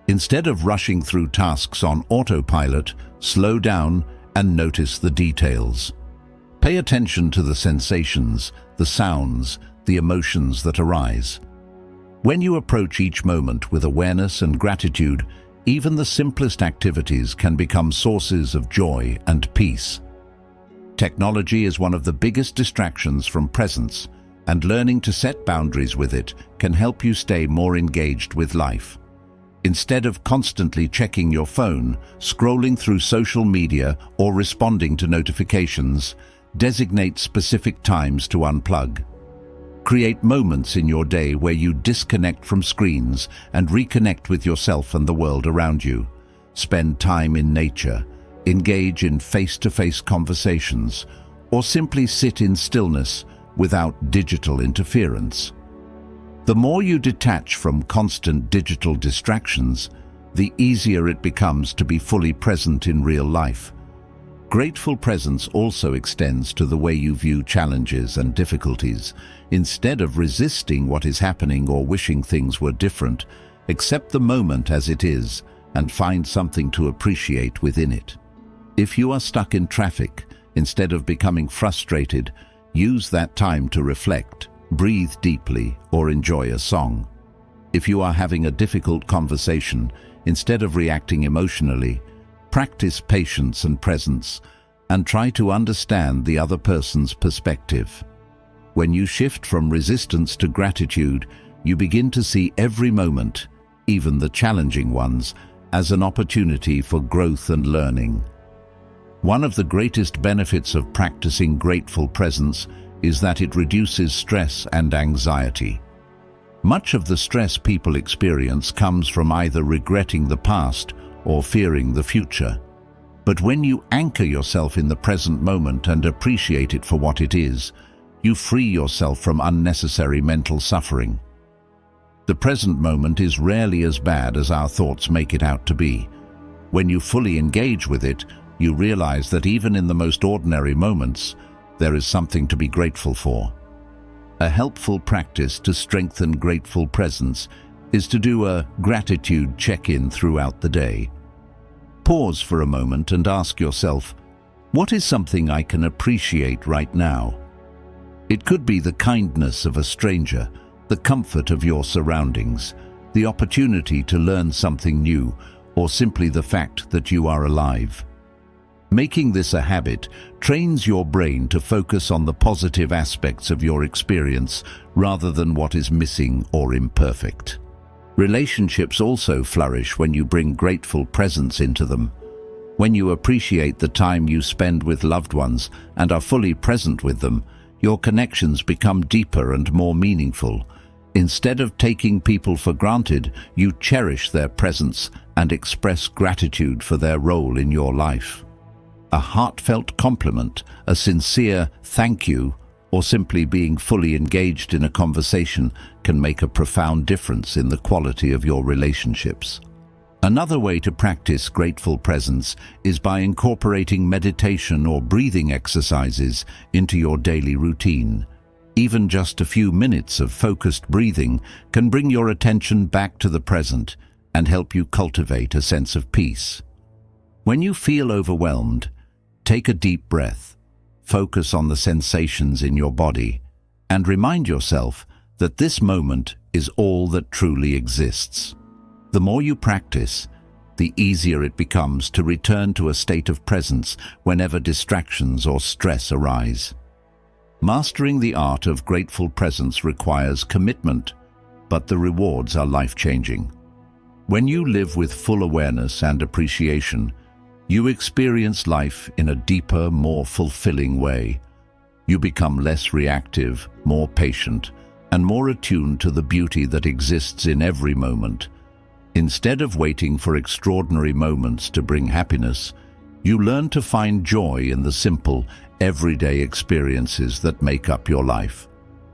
Instead of rushing through tasks on autopilot, slow down and notice the details. Pay attention to the sensations, the sounds, the emotions that arise. When you approach each moment with awareness and gratitude, even the simplest activities can become sources of joy and peace. Technology is one of the biggest distractions from presence, and learning to set boundaries with it can help you stay more engaged with life. Instead of constantly checking your phone, scrolling through social media, or responding to notifications, designate specific times to unplug. Create moments in your day where you disconnect from screens and reconnect with yourself and the world around you. Spend time in nature, engage in face-to-face conversations, or simply sit in stillness without digital interference. The more you detach from constant digital distractions, the easier it becomes to be fully present in real life. Grateful presence also extends to the way you view challenges and difficulties. Instead of resisting what is happening or wishing things were different, accept the moment as it is and find something to appreciate within it. If you are stuck in traffic, instead of becoming frustrated, use that time to reflect, breathe deeply, or enjoy a song. If you are having a difficult conversation, instead of reacting emotionally, practice patience and presence, and try to understand the other person's perspective. When you shift from resistance to gratitude, you begin to see every moment, even the challenging ones, as an opportunity for growth and learning. One of the greatest benefits of practicing grateful presence is that it reduces stress and anxiety. Much of the stress people experience comes from either regretting the past or fearing the future. But when you anchor yourself in the present moment and appreciate it for what it is, you free yourself from unnecessary mental suffering. The present moment is rarely as bad as our thoughts make it out to be. When you fully engage with it, you realize that even in the most ordinary moments, there is something to be grateful for. A helpful practice to strengthen grateful presence is to do a gratitude check-in throughout the day. Pause for a moment and ask yourself, what is something I can appreciate right now? It could be the kindness of a stranger, the comfort of your surroundings, the opportunity to learn something new, or simply the fact that you are alive. Making this a habit trains your brain to focus on the positive aspects of your experience rather than what is missing or imperfect. Relationships also flourish when you bring grateful presence into them. When you appreciate the time you spend with loved ones and are fully present with them, your connections become deeper and more meaningful. Instead of taking people for granted, you cherish their presence and express gratitude for their role in your life. A heartfelt compliment, a sincere thank you, or simply being fully engaged in a conversation can make a profound difference in the quality of your relationships. Another way to practice grateful presence is by incorporating meditation or breathing exercises into your daily routine. Even just a few minutes of focused breathing can bring your attention back to the present and help you cultivate a sense of peace. When you feel overwhelmed, take a deep breath, focus on the sensations in your body, and remind yourself that this moment is all that truly exists. The more you practice, the easier it becomes to return to a state of presence whenever distractions or stress arise. Mastering the art of grateful presence requires commitment, but the rewards are life-changing. When you live with full awareness and appreciation, you experience life in a deeper, more fulfilling way. You become less reactive, more patient, and more attuned to the beauty that exists in every moment. Instead of waiting for extraordinary moments to bring happiness, you learn to find joy in the simple, everyday experiences that make up your life.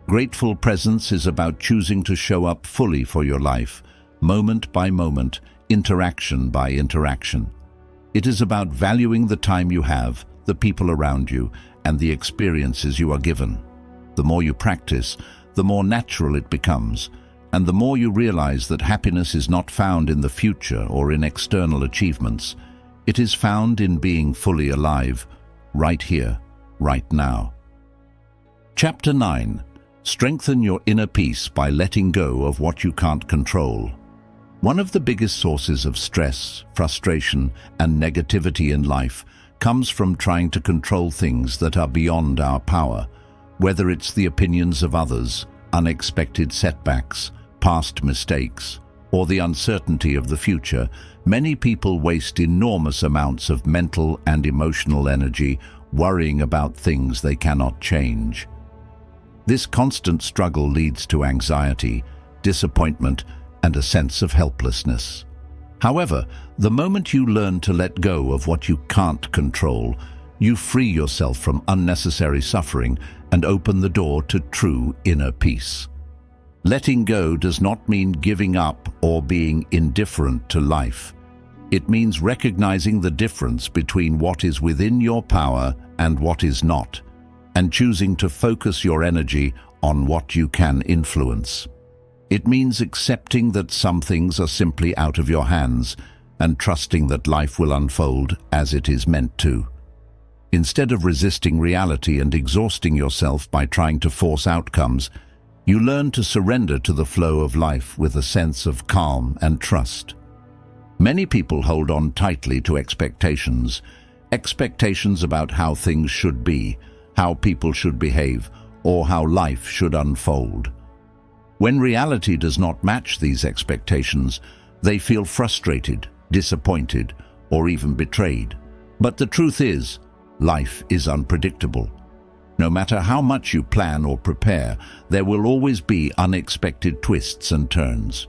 Grateful presence is about choosing to show up fully for your life, moment by moment, interaction by interaction. It is about valuing the time you have, the people around you, and the experiences you are given. The more you practice, the more natural it becomes, and the more you realize that happiness is not found in the future or in external achievements. It is found in being fully alive, right here, right now. Chapter 9. Strengthen your inner peace by letting go of what you can't control. One of the biggest sources of stress, frustration, and negativity in life comes from trying to control things that are beyond our power, whether it's the opinions of others, unexpected setbacks, past mistakes, or the uncertainty of the future. Many people waste enormous amounts of mental and emotional energy worrying about things they cannot change. This constant struggle leads to anxiety, disappointment, and a sense of helplessness. However, the moment you learn to let go of what you can't control, you free yourself from unnecessary suffering and open the door to true inner peace. Letting go does not mean giving up or being indifferent to life. It means recognizing the difference between what is within your power and what is not, and choosing to focus your energy on what you can influence. It means accepting that some things are simply out of your hands and trusting that life will unfold as it is meant to. Instead of resisting reality and exhausting yourself by trying to force outcomes, you learn to surrender to the flow of life with a sense of calm and trust. Many people hold on tightly to expectations about how things should be, how people should behave, or how life should unfold. When reality does not match these expectations, they feel frustrated, disappointed, or even betrayed. But the truth is, life is unpredictable. No matter how much you plan or prepare, there will always be unexpected twists and turns.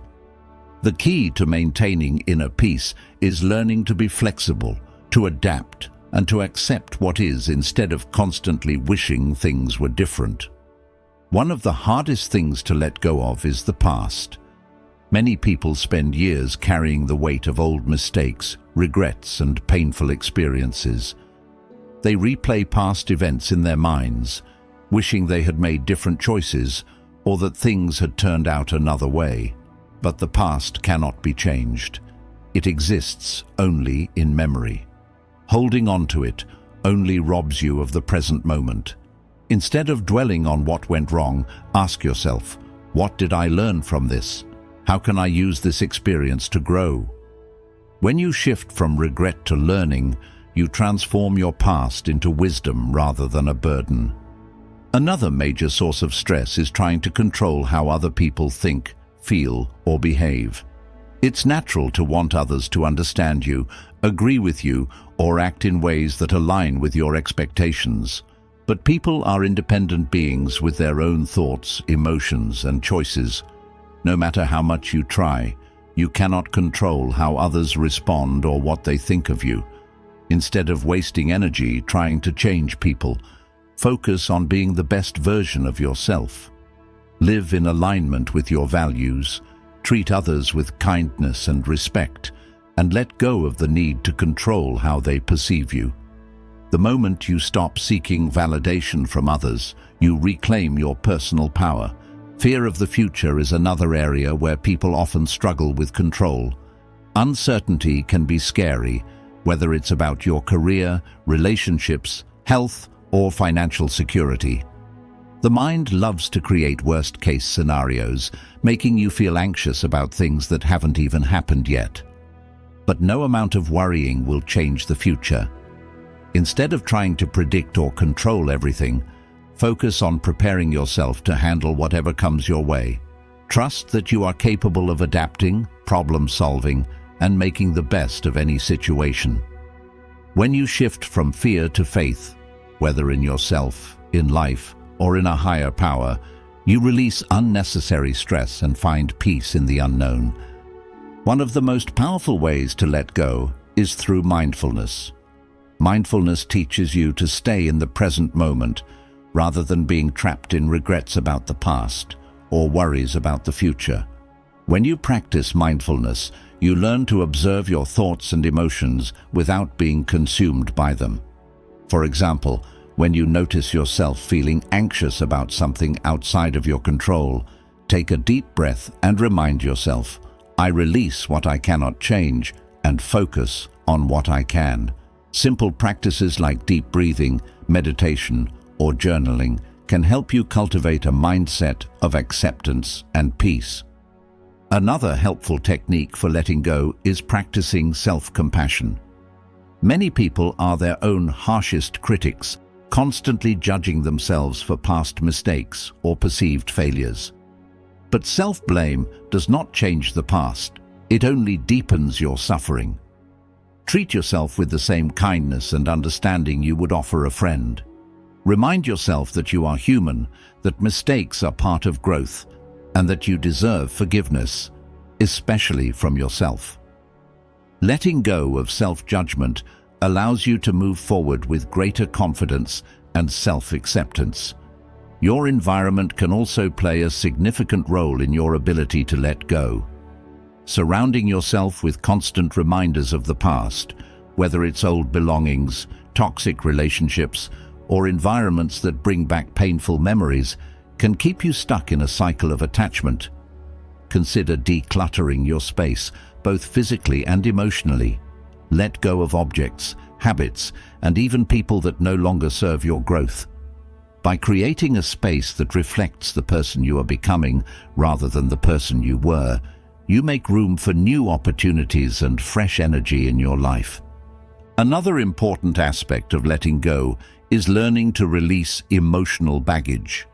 The key to maintaining inner peace is learning to be flexible, to adapt, and to accept what is instead of constantly wishing things were different. One of the hardest things to let go of is the past. Many people spend years carrying the weight of old mistakes, regrets, and painful experiences. They replay past events in their minds, wishing they had made different choices or that things had turned out another way. But the past cannot be changed. It exists only in memory. Holding on to it only robs you of the present moment. Instead of dwelling on what went wrong, ask yourself, what did I learn from this? How can I use this experience to grow? When you shift from regret to learning, you transform your past into wisdom rather than a burden. Another major source of stress is trying to control how other people think, feel, or behave. It's natural to want others to understand you, agree with you, or act in ways that align with your expectations. But people are independent beings with their own thoughts, emotions, and choices. No matter how much you try, you cannot control how others respond or what they think of you. Instead of wasting energy trying to change people, focus on being the best version of yourself. Live in alignment with your values, treat others with kindness and respect, and let go of the need to control how they perceive you. The moment you stop seeking validation from others, you reclaim your personal power. Fear of the future is another area where people often struggle with control. Uncertainty can be scary, whether it's about your career, relationships, health, or financial security. The mind loves to create worst-case scenarios, making you feel anxious about things that haven't even happened yet. But no amount of worrying will change the future. Instead of trying to predict or control everything, focus on preparing yourself to handle whatever comes your way. Trust that you are capable of adapting, problem-solving, and making the best of any situation. When you shift from fear to faith, whether in yourself, in life, or in a higher power, you release unnecessary stress and find peace in the unknown. One of the most powerful ways to let go is through mindfulness. Mindfulness teaches you to stay in the present moment rather than being trapped in regrets about the past or worries about the future. When you practice mindfulness, you learn to observe your thoughts and emotions without being consumed by them. For example, when you notice yourself feeling anxious about something outside of your control, take a deep breath and remind yourself, I release what I cannot change and focus on what I can. Simple practices like deep breathing, meditation, or journaling can help you cultivate a mindset of acceptance and peace. Another helpful technique for letting go is practicing self-compassion. Many people are their own harshest critics, constantly judging themselves for past mistakes or perceived failures. But self-blame does not change the past, it only deepens your suffering. Treat yourself with the same kindness and understanding you would offer a friend. Remind yourself that you are human, that mistakes are part of growth, and that you deserve forgiveness, especially from yourself. Letting go of self-judgment allows you to move forward with greater confidence and self-acceptance. Your environment can also play a significant role in your ability to let go. Surrounding yourself with constant reminders of the past, whether it's old belongings, toxic relationships, or environments that bring back painful memories, can keep you stuck in a cycle of attachment. Consider decluttering your space, both physically and emotionally. Let go of objects, habits, and even people that no longer serve your growth. By creating a space that reflects the person you are becoming rather than the person you were, you make room for new opportunities and fresh energy in your life. Another important aspect of letting go is learning to release emotional baggage.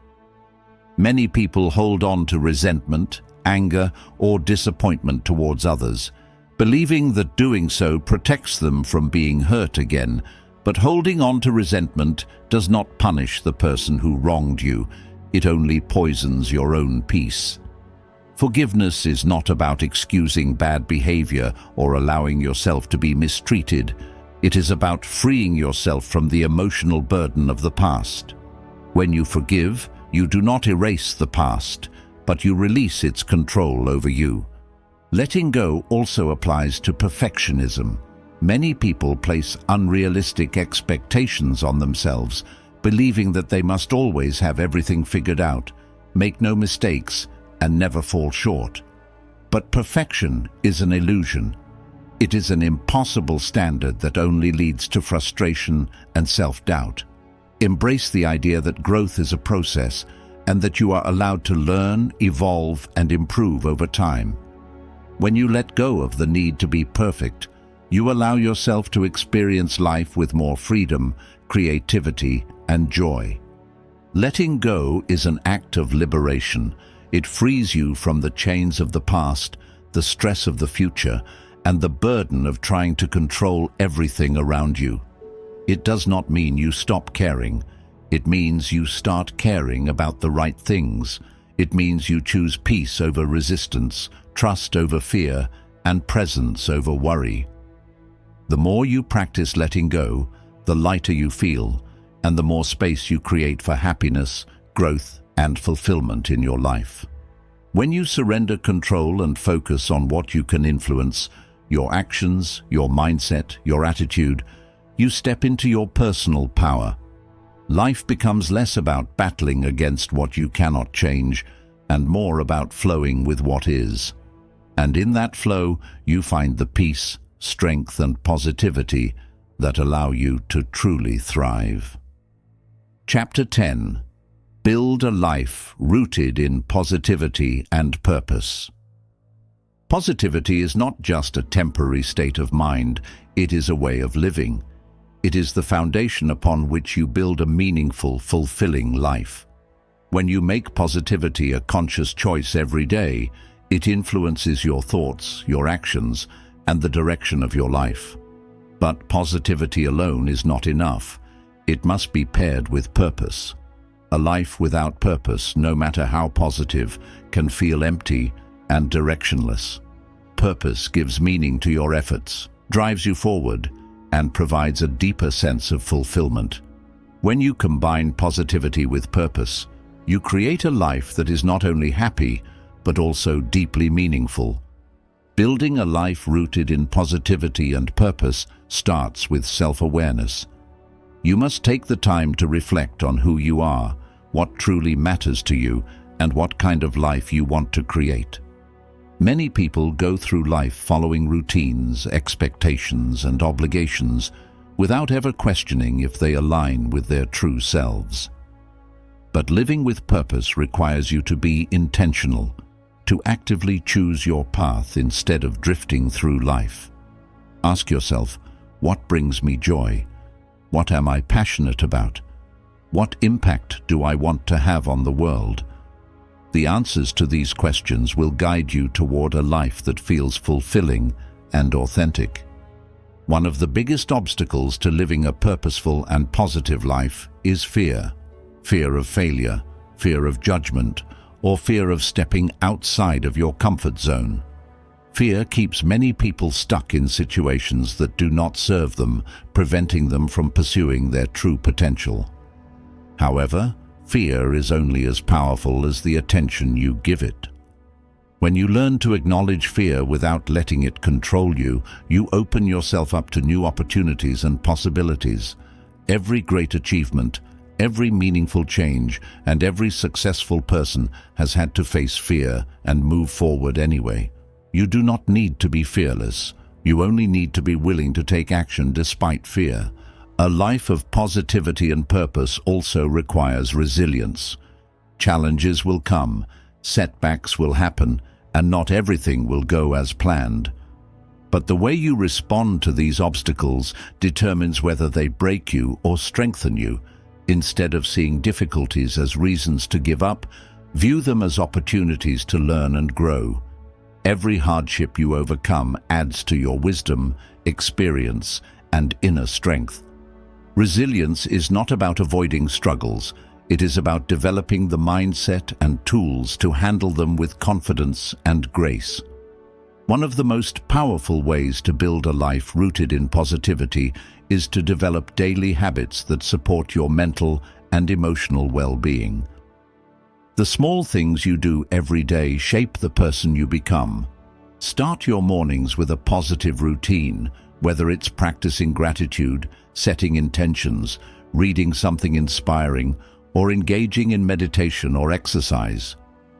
Many people hold on to resentment, anger, or disappointment towards others, believing that doing so protects them from being hurt again. But holding on to resentment does not punish the person who wronged you, it only poisons your own peace. Forgiveness is not about excusing bad behavior or allowing yourself to be mistreated. It is about freeing yourself from the emotional burden of the past. When you forgive, you do not erase the past, but you release its control over you. Letting go also applies to perfectionism. Many people place unrealistic expectations on themselves, believing that they must always have everything figured out, make no mistakes, and never fall short. But perfection is an illusion. It is an impossible standard that only leads to frustration and self-doubt. Embrace the idea that growth is a process and that you are allowed to learn, evolve, and improve over time. When you let go of the need to be perfect, you allow yourself to experience life with more freedom, creativity, and joy. Letting go is an act of liberation. It frees you from the chains of the past, the stress of the future, and the burden of trying to control everything around you. It does not mean you stop caring. It means you start caring about the right things. It means you choose peace over resistance, trust over fear, and presence over worry. The more you practice letting go, the lighter you feel, and the more space you create for happiness, growth, and fulfillment in your life. When you surrender control and focus on what you can influence, your actions, your mindset, your attitude, you step into your personal power. Life becomes less about battling against what you cannot change and more about flowing with what is. And in that flow, you find the peace, strength, and positivity that allow you to truly thrive. Chapter 10. Build a life rooted in positivity and purpose. Positivity is not just a temporary state of mind, it is a way of living. It is the foundation upon which you build a meaningful, fulfilling life. When you make positivity a conscious choice every day, it influences your thoughts, your actions, and the direction of your life. But positivity alone is not enough. It must be paired with purpose. A life without purpose, no matter how positive, can feel empty and directionless. Purpose gives meaning to your efforts, drives you forward, and provides a deeper sense of fulfillment. When you combine positivity with purpose, you create a life that is not only happy, but also deeply meaningful. Building a life rooted in positivity and purpose starts with self-awareness. You must take the time to reflect on who you are, what truly matters to you, and what kind of life you want to create. Many people go through life following routines, expectations, and obligations without ever questioning if they align with their true selves. But living with purpose requires you to be intentional, to actively choose your path instead of drifting through life. Ask yourself, what brings me joy? What am I passionate about? What impact do I want to have on the world? The answers to these questions will guide you toward a life that feels fulfilling and authentic. One of the biggest obstacles to living a purposeful and positive life is fear. Fear of failure, fear of judgment, or fear of stepping outside of your comfort zone. Fear keeps many people stuck in situations that do not serve them, preventing them from pursuing their true potential. However, fear is only as powerful as the attention you give it. When you learn to acknowledge fear without letting it control you, you open yourself up to new opportunities and possibilities. Every great achievement, every meaningful change, and every successful person has had to face fear and move forward anyway. You do not need to be fearless. You only need to be willing to take action despite fear. A life of positivity and purpose also requires resilience. Challenges will come, setbacks will happen, and not everything will go as planned. But the way you respond to these obstacles determines whether they break you or strengthen you. Instead of seeing difficulties as reasons to give up, view them as opportunities to learn and grow. Every hardship you overcome adds to your wisdom, experience, and inner strength. Resilience is not about avoiding struggles. It is about developing the mindset and tools to handle them with confidence and grace. One of the most powerful ways to build a life rooted in positivity is to develop daily habits that support your mental and emotional well-being. The small things you do every day shape the person you become. Start your mornings with a positive routine, whether it's practicing gratitude, setting intentions, reading something inspiring, or engaging in meditation or exercise.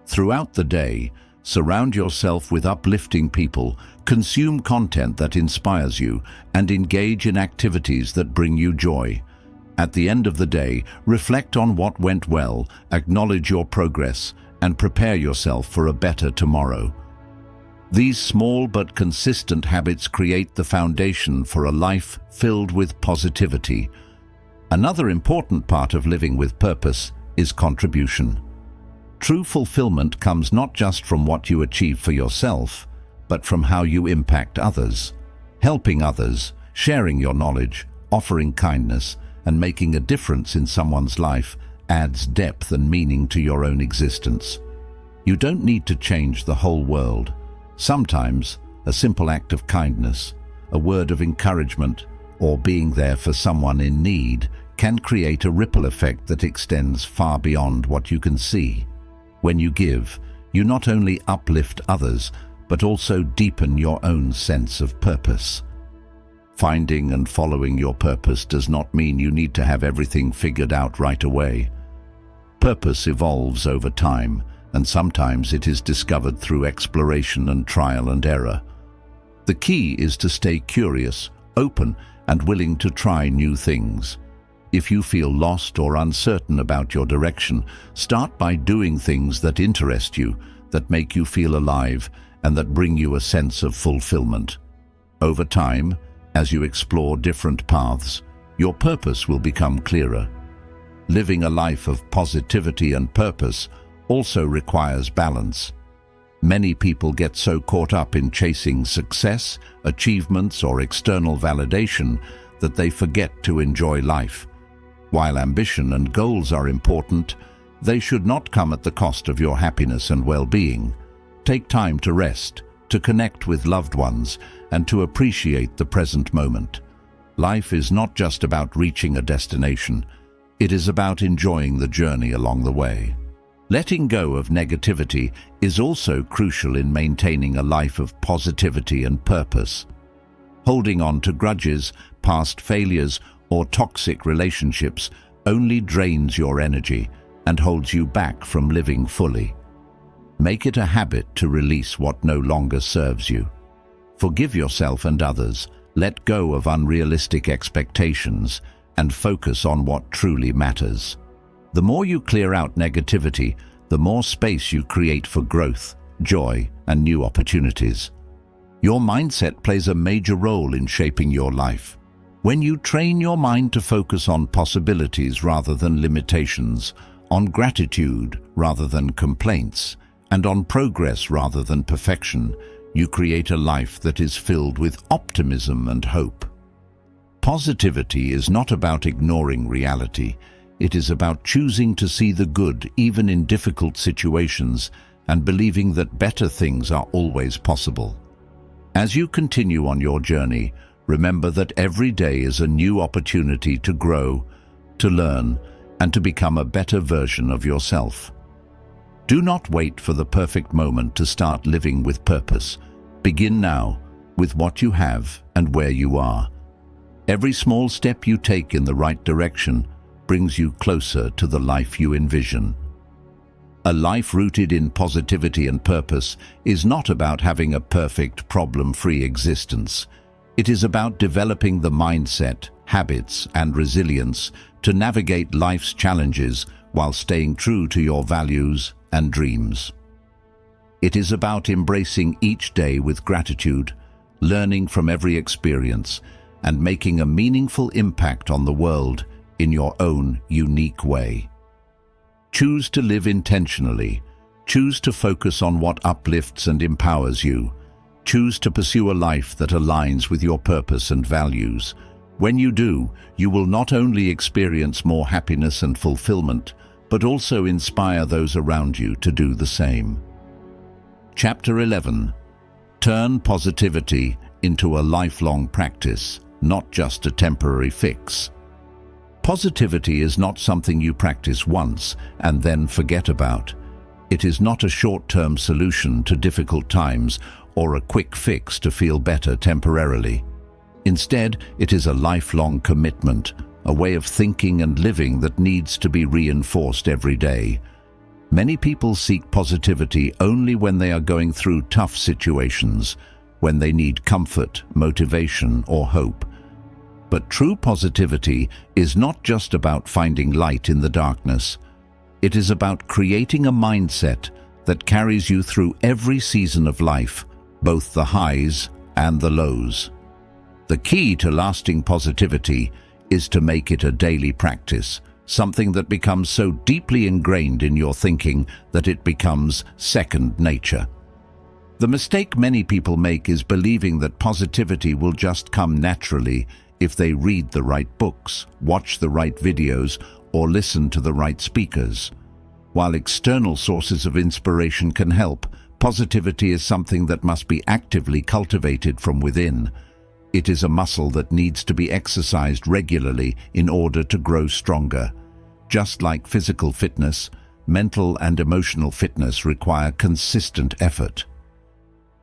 Throughout the day, surround yourself with uplifting people, consume content that inspires you, and engage in activities that bring you joy. At the end of the day, reflect on what went well, acknowledge your progress, and prepare yourself for a better tomorrow. These small but consistent habits create the foundation for a life filled with positivity. Another important part of living with purpose is contribution. True fulfillment comes not just from what you achieve for yourself, but from how you impact others. Helping others, sharing your knowledge, offering kindness, and making a difference in someone's life adds depth and meaning to your own existence. You don't need to change the whole world. Sometimes, a simple act of kindness, a word of encouragement, or being there for someone in need can create a ripple effect that extends far beyond what you can see. When you give, you not only uplift others, but also deepen your own sense of purpose. Finding and following your purpose does not mean you need to have everything figured out right away. Purpose evolves over time, and sometimes it is discovered through exploration and trial and error. The key is to stay curious, open, and willing to try new things. If you feel lost or uncertain about your direction, start by doing things that interest you, that make you feel alive, and that bring you a sense of fulfillment. Over time, as you explore different paths, your purpose will become clearer. Living a life of positivity and purpose also requires balance. Many people get so caught up in chasing success, achievements, or external validation that they forget to enjoy life. While ambition and goals are important, they should not come at the cost of your happiness and well-being. Take time to rest, to connect with loved ones, and to appreciate the present moment. Life is not just about reaching a destination. It is about enjoying the journey along the way. Letting go of negativity is also crucial in maintaining a life of positivity and purpose. Holding on to grudges, past failures, or toxic relationships only drains your energy and holds you back from living fully. Make it a habit to release what no longer serves you. Forgive yourself and others, let go of unrealistic expectations, and focus on what truly matters. The more you clear out negativity, the more space you create for growth, joy, and new opportunities. Your mindset plays a major role in shaping your life. When you train your mind to focus on possibilities rather than limitations, on gratitude rather than complaints, and on progress rather than perfection, you create a life that is filled with optimism and hope. Positivity is not about ignoring reality. It is about choosing to see the good even in difficult situations and believing that better things are always possible. As you continue on your journey, remember that every day is a new opportunity to grow, to learn, and to become a better version of yourself. Do not wait for the perfect moment to start living with purpose. Begin now, with what you have and where you are. Every small step you take in the right direction brings you closer to the life you envision. A life rooted in positivity and purpose is not about having a perfect, problem-free existence. It is about developing the mindset, habits, and resilience to navigate life's challenges while staying true to your values and dreams. It is about embracing each day with gratitude, learning from every experience, and making a meaningful impact on the world in your own unique way. Choose to live intentionally. Choose to focus on what uplifts and empowers you. Choose to pursue a life that aligns with your purpose and values. When you do, you will not only experience more happiness and fulfillment, but also inspire those around you to do the same. Chapter 11. Turn positivity into a lifelong practice, not just a temporary fix. Positivity is not something you practice once and then forget about. It is not a short-term solution to difficult times or a quick fix to feel better temporarily. Instead, it is a lifelong commitment, a way of thinking and living that needs to be reinforced every day. Many people seek positivity only when they are going through tough situations, when they need comfort, motivation, or hope. But true positivity is not just about finding light in the darkness. It is about creating a mindset that carries you through every season of life, both the highs and the lows. The key to lasting positivity is to make it a daily practice, something that becomes so deeply ingrained in your thinking that it becomes second nature. The mistake many people make is believing that positivity will just come naturally if they read the right books, watch the right videos, or listen to the right speakers. While external sources of inspiration can help, positivity is something that must be actively cultivated from within. It is a muscle that needs to be exercised regularly in order to grow stronger. Just like physical fitness, mental and emotional fitness require consistent effort.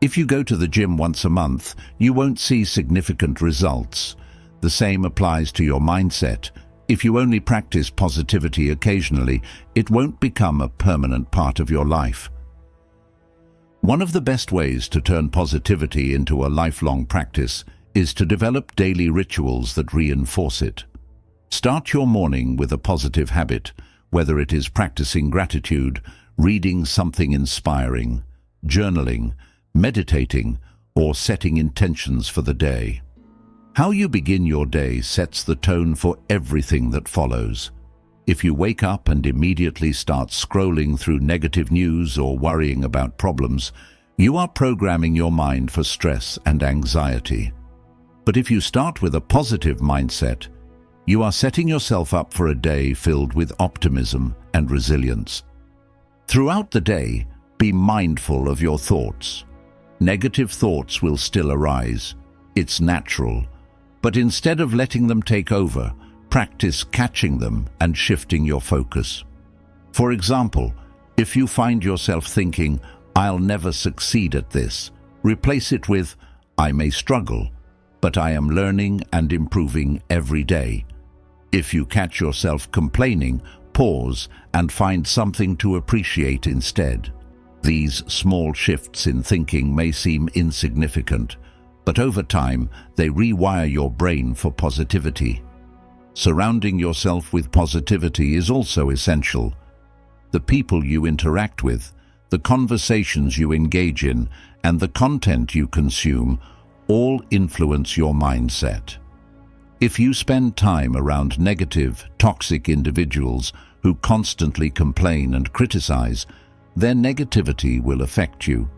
If you go to the gym once a month, you won't see significant results. The same applies to your mindset. If you only practice positivity occasionally, it won't become a permanent part of your life. One of the best ways to turn positivity into a lifelong practice is to develop daily rituals that reinforce it. Start your morning with a positive habit, whether it is practicing gratitude, reading something inspiring, journaling, meditating, or setting intentions for the day. How you begin your day sets the tone for everything that follows. If you wake up and immediately start scrolling through negative news or worrying about problems, you are programming your mind for stress and anxiety. But if you start with a positive mindset, you are setting yourself up for a day filled with optimism and resilience. Throughout the day, be mindful of your thoughts. Negative thoughts will still arise. It's natural. But instead of letting them take over, practice catching them and shifting your focus. For example, if you find yourself thinking, "I'll never succeed at this," replace it with, "I may struggle, but I am learning and improving every day." If you catch yourself complaining, pause and find something to appreciate instead. These small shifts in thinking may seem insignificant, but over time, they rewire your brain for positivity. Surrounding yourself with positivity is also essential. The people you interact with, the conversations you engage in, and the content you consume all influence your mindset. If you spend time around negative, toxic individuals who constantly complain and criticize, their negativity will affect you.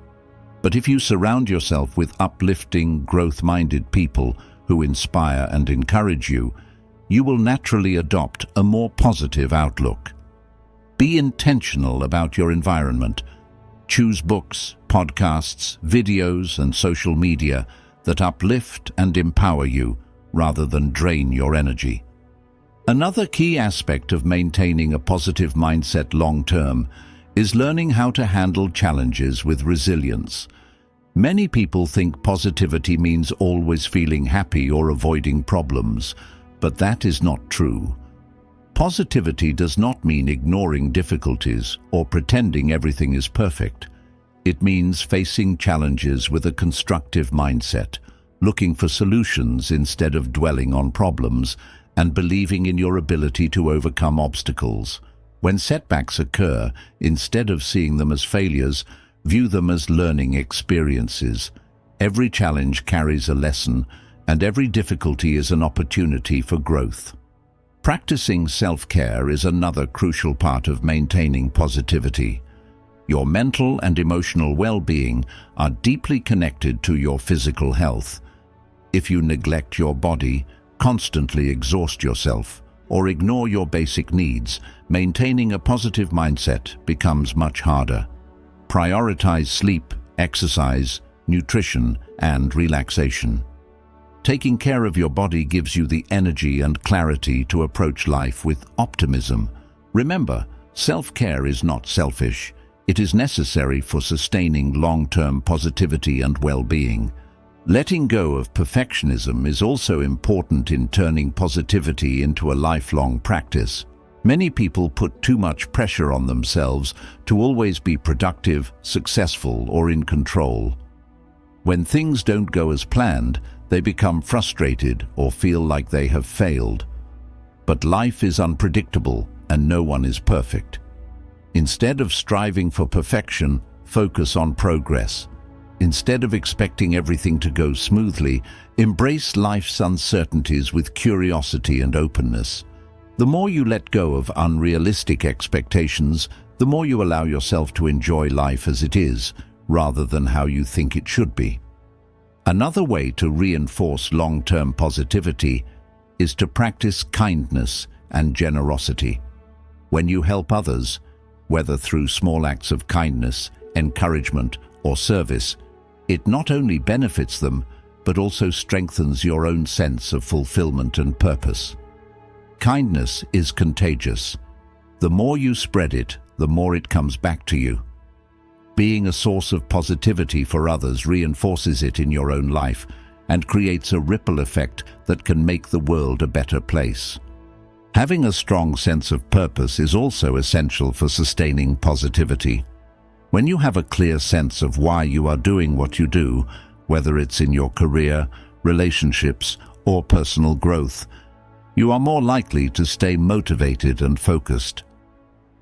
But if you surround yourself with uplifting, growth-minded people who inspire and encourage you, you will naturally adopt a more positive outlook. Be intentional about your environment. Choose books, podcasts, videos, and social media that uplift and empower you rather than drain your energy. Another key aspect of maintaining a positive mindset long-term is learning how to handle challenges with resilience. Many people think positivity means always feeling happy or avoiding problems, but that is not true. Positivity does not mean ignoring difficulties or pretending everything is perfect. It means facing challenges with a constructive mindset, looking for solutions instead of dwelling on problems, and believing in your ability to overcome obstacles. When setbacks occur, instead of seeing them as failures, view them as learning experiences. Every challenge carries a lesson, and every difficulty is an opportunity for growth. Practicing self-care is another crucial part of maintaining positivity. Your mental and emotional well-being are deeply connected to your physical health. If you neglect your body, constantly exhaust yourself, or ignore your basic needs, maintaining a positive mindset becomes much harder. Prioritize sleep, exercise, nutrition, and relaxation. Taking care of your body gives you the energy and clarity to approach life with optimism. Remember, self-care is not selfish. It is necessary for sustaining long-term positivity and well-being. Letting go of perfectionism is also important in turning positivity into a lifelong practice. Many people put too much pressure on themselves to always be productive, successful, or in control. When things don't go as planned, they become frustrated or feel like they have failed. But life is unpredictable and no one is perfect. Instead of striving for perfection, focus on progress. Instead of expecting everything to go smoothly, embrace life's uncertainties with curiosity and openness. The more you let go of unrealistic expectations, the more you allow yourself to enjoy life as it is, rather than how you think it should be. Another way to reinforce long-term positivity is to practice kindness and generosity. When you help others, whether through small acts of kindness, encouragement, or service, it not only benefits them, but also strengthens your own sense of fulfillment and purpose. Kindness is contagious. The more you spread it, the more it comes back to you. Being a source of positivity for others reinforces it in your own life and creates a ripple effect that can make the world a better place. Having a strong sense of purpose is also essential for sustaining positivity. When you have a clear sense of why you are doing what you do, whether it's in your career, relationships, or personal growth, you are more likely to stay motivated and focused.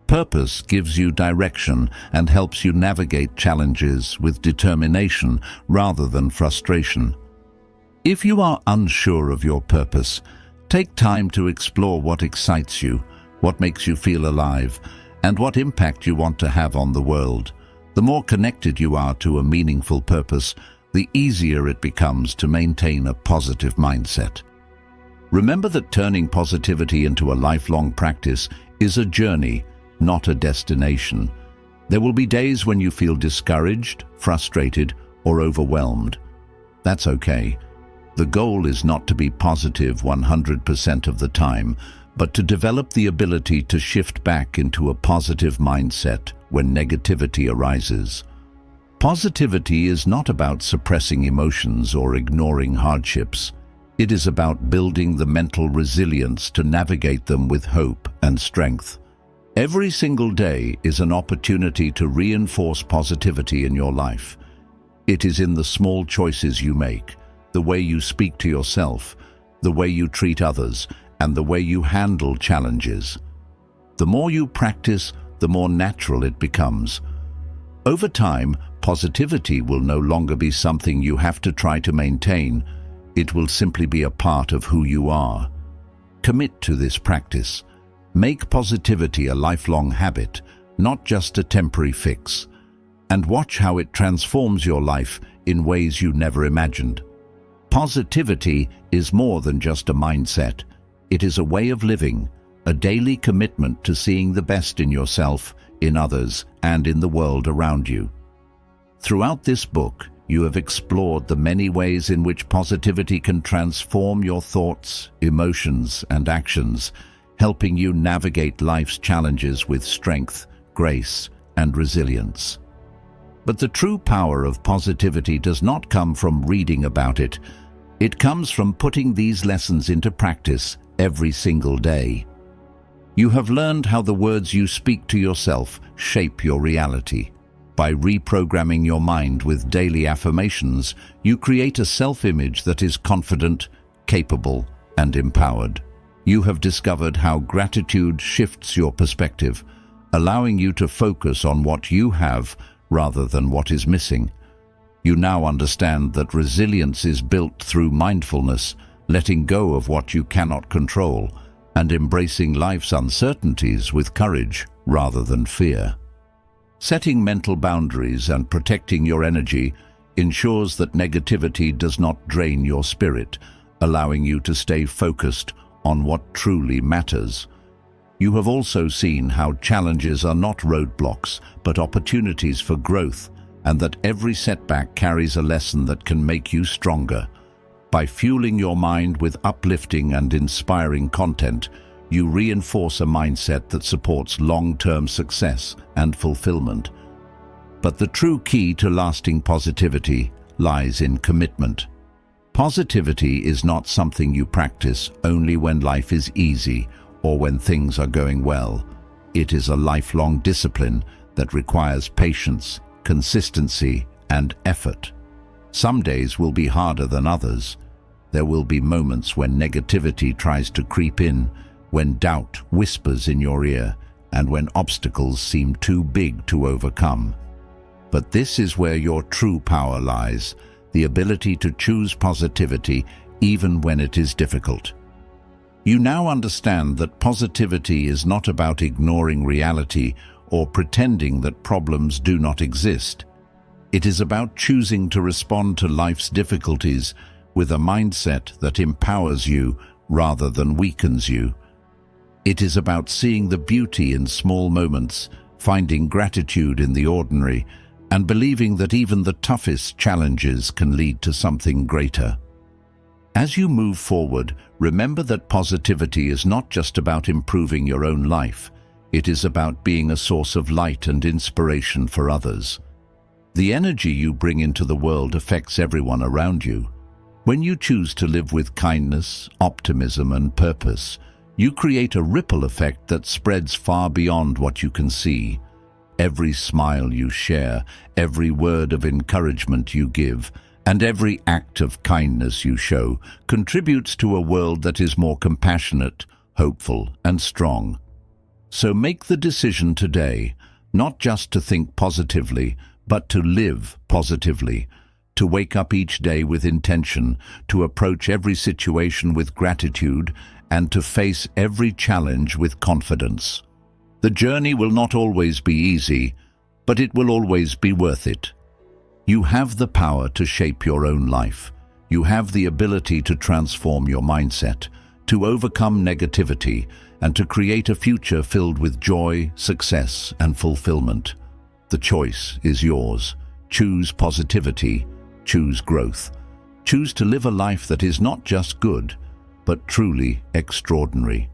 Purpose gives you direction and helps you navigate challenges with determination rather than frustration. If you are unsure of your purpose, take time to explore what excites you, what makes you feel alive, and what impact you want to have on the world. The more connected you are to a meaningful purpose, the easier it becomes to maintain a positive mindset. Remember that turning positivity into a lifelong practice is a journey, not a destination. There will be days when you feel discouraged, frustrated, or overwhelmed. That's okay. The goal is not to be positive 100% of the time, but to develop the ability to shift back into a positive mindset when negativity arises. Positivity is not about suppressing emotions or ignoring hardships. It is about building the mental resilience to navigate them with hope and strength. Every single day is an opportunity to reinforce positivity in your life. It is in the small choices you make, the way you speak to yourself, the way you treat others, and the way you handle challenges. The more you practice, the more natural it becomes. Over time, positivity will no longer be something you have to try to maintain. It will simply be a part of who you are. Commit to this practice. Make positivity a lifelong habit, not just a temporary fix. And watch how it transforms your life in ways you never imagined. Positivity is more than just a mindset. It is a way of living, a daily commitment to seeing the best in yourself, in others, and in the world around you. Throughout this book, you have explored the many ways in which positivity can transform your thoughts, emotions, and actions, helping you navigate life's challenges with strength, grace, and resilience. But the true power of positivity does not come from reading about it. It comes from putting these lessons into practice every single day. You have learned how the words you speak to yourself shape your reality. By reprogramming your mind with daily affirmations, you create a self-image that is confident, capable, and empowered. You have discovered how gratitude shifts your perspective, allowing you to focus on what you have rather than what is missing. You now understand that resilience is built through mindfulness, letting go of what you cannot control, and embracing life's uncertainties with courage rather than fear. Setting mental boundaries and protecting your energy ensures that negativity does not drain your spirit, allowing you to stay focused on what truly matters. You have also seen how challenges are not roadblocks, but opportunities for growth, and that every setback carries a lesson that can make you stronger. By fueling your mind with uplifting and inspiring content, you reinforce a mindset that supports long-term success and fulfillment. But the true key to lasting positivity lies in commitment. Positivity is not something you practice only when life is easy or when things are going well. It is a lifelong discipline that requires patience, consistency, and effort. Some days will be harder than others. There will be moments when negativity tries to creep in, when doubt whispers in your ear, and when obstacles seem too big to overcome. But this is where your true power lies, the ability to choose positivity even when it is difficult. You now understand that positivity is not about ignoring reality or pretending that problems do not exist. It is about choosing to respond to life's difficulties with a mindset that empowers you rather than weakens you. It is about seeing the beauty in small moments, finding gratitude in the ordinary, and believing that even the toughest challenges can lead to something greater. As you move forward, remember that positivity is not just about improving your own life. It is about being a source of light and inspiration for others. The energy you bring into the world affects everyone around you. When you choose to live with kindness, optimism, and purpose, you create a ripple effect that spreads far beyond what you can see. Every smile you share, every word of encouragement you give, and every act of kindness you show contributes to a world that is more compassionate, hopeful, and strong. So make the decision today, not just to think positively, but to live positively, to wake up each day with intention, to approach every situation with gratitude, and to face every challenge with confidence. The journey will not always be easy, but it will always be worth it. You have the power to shape your own life. You have the ability to transform your mindset, to overcome negativity, and to create a future filled with joy, success, and fulfillment. The choice is yours. Choose positivity. Choose growth. Choose to live a life that is not just good, but truly extraordinary.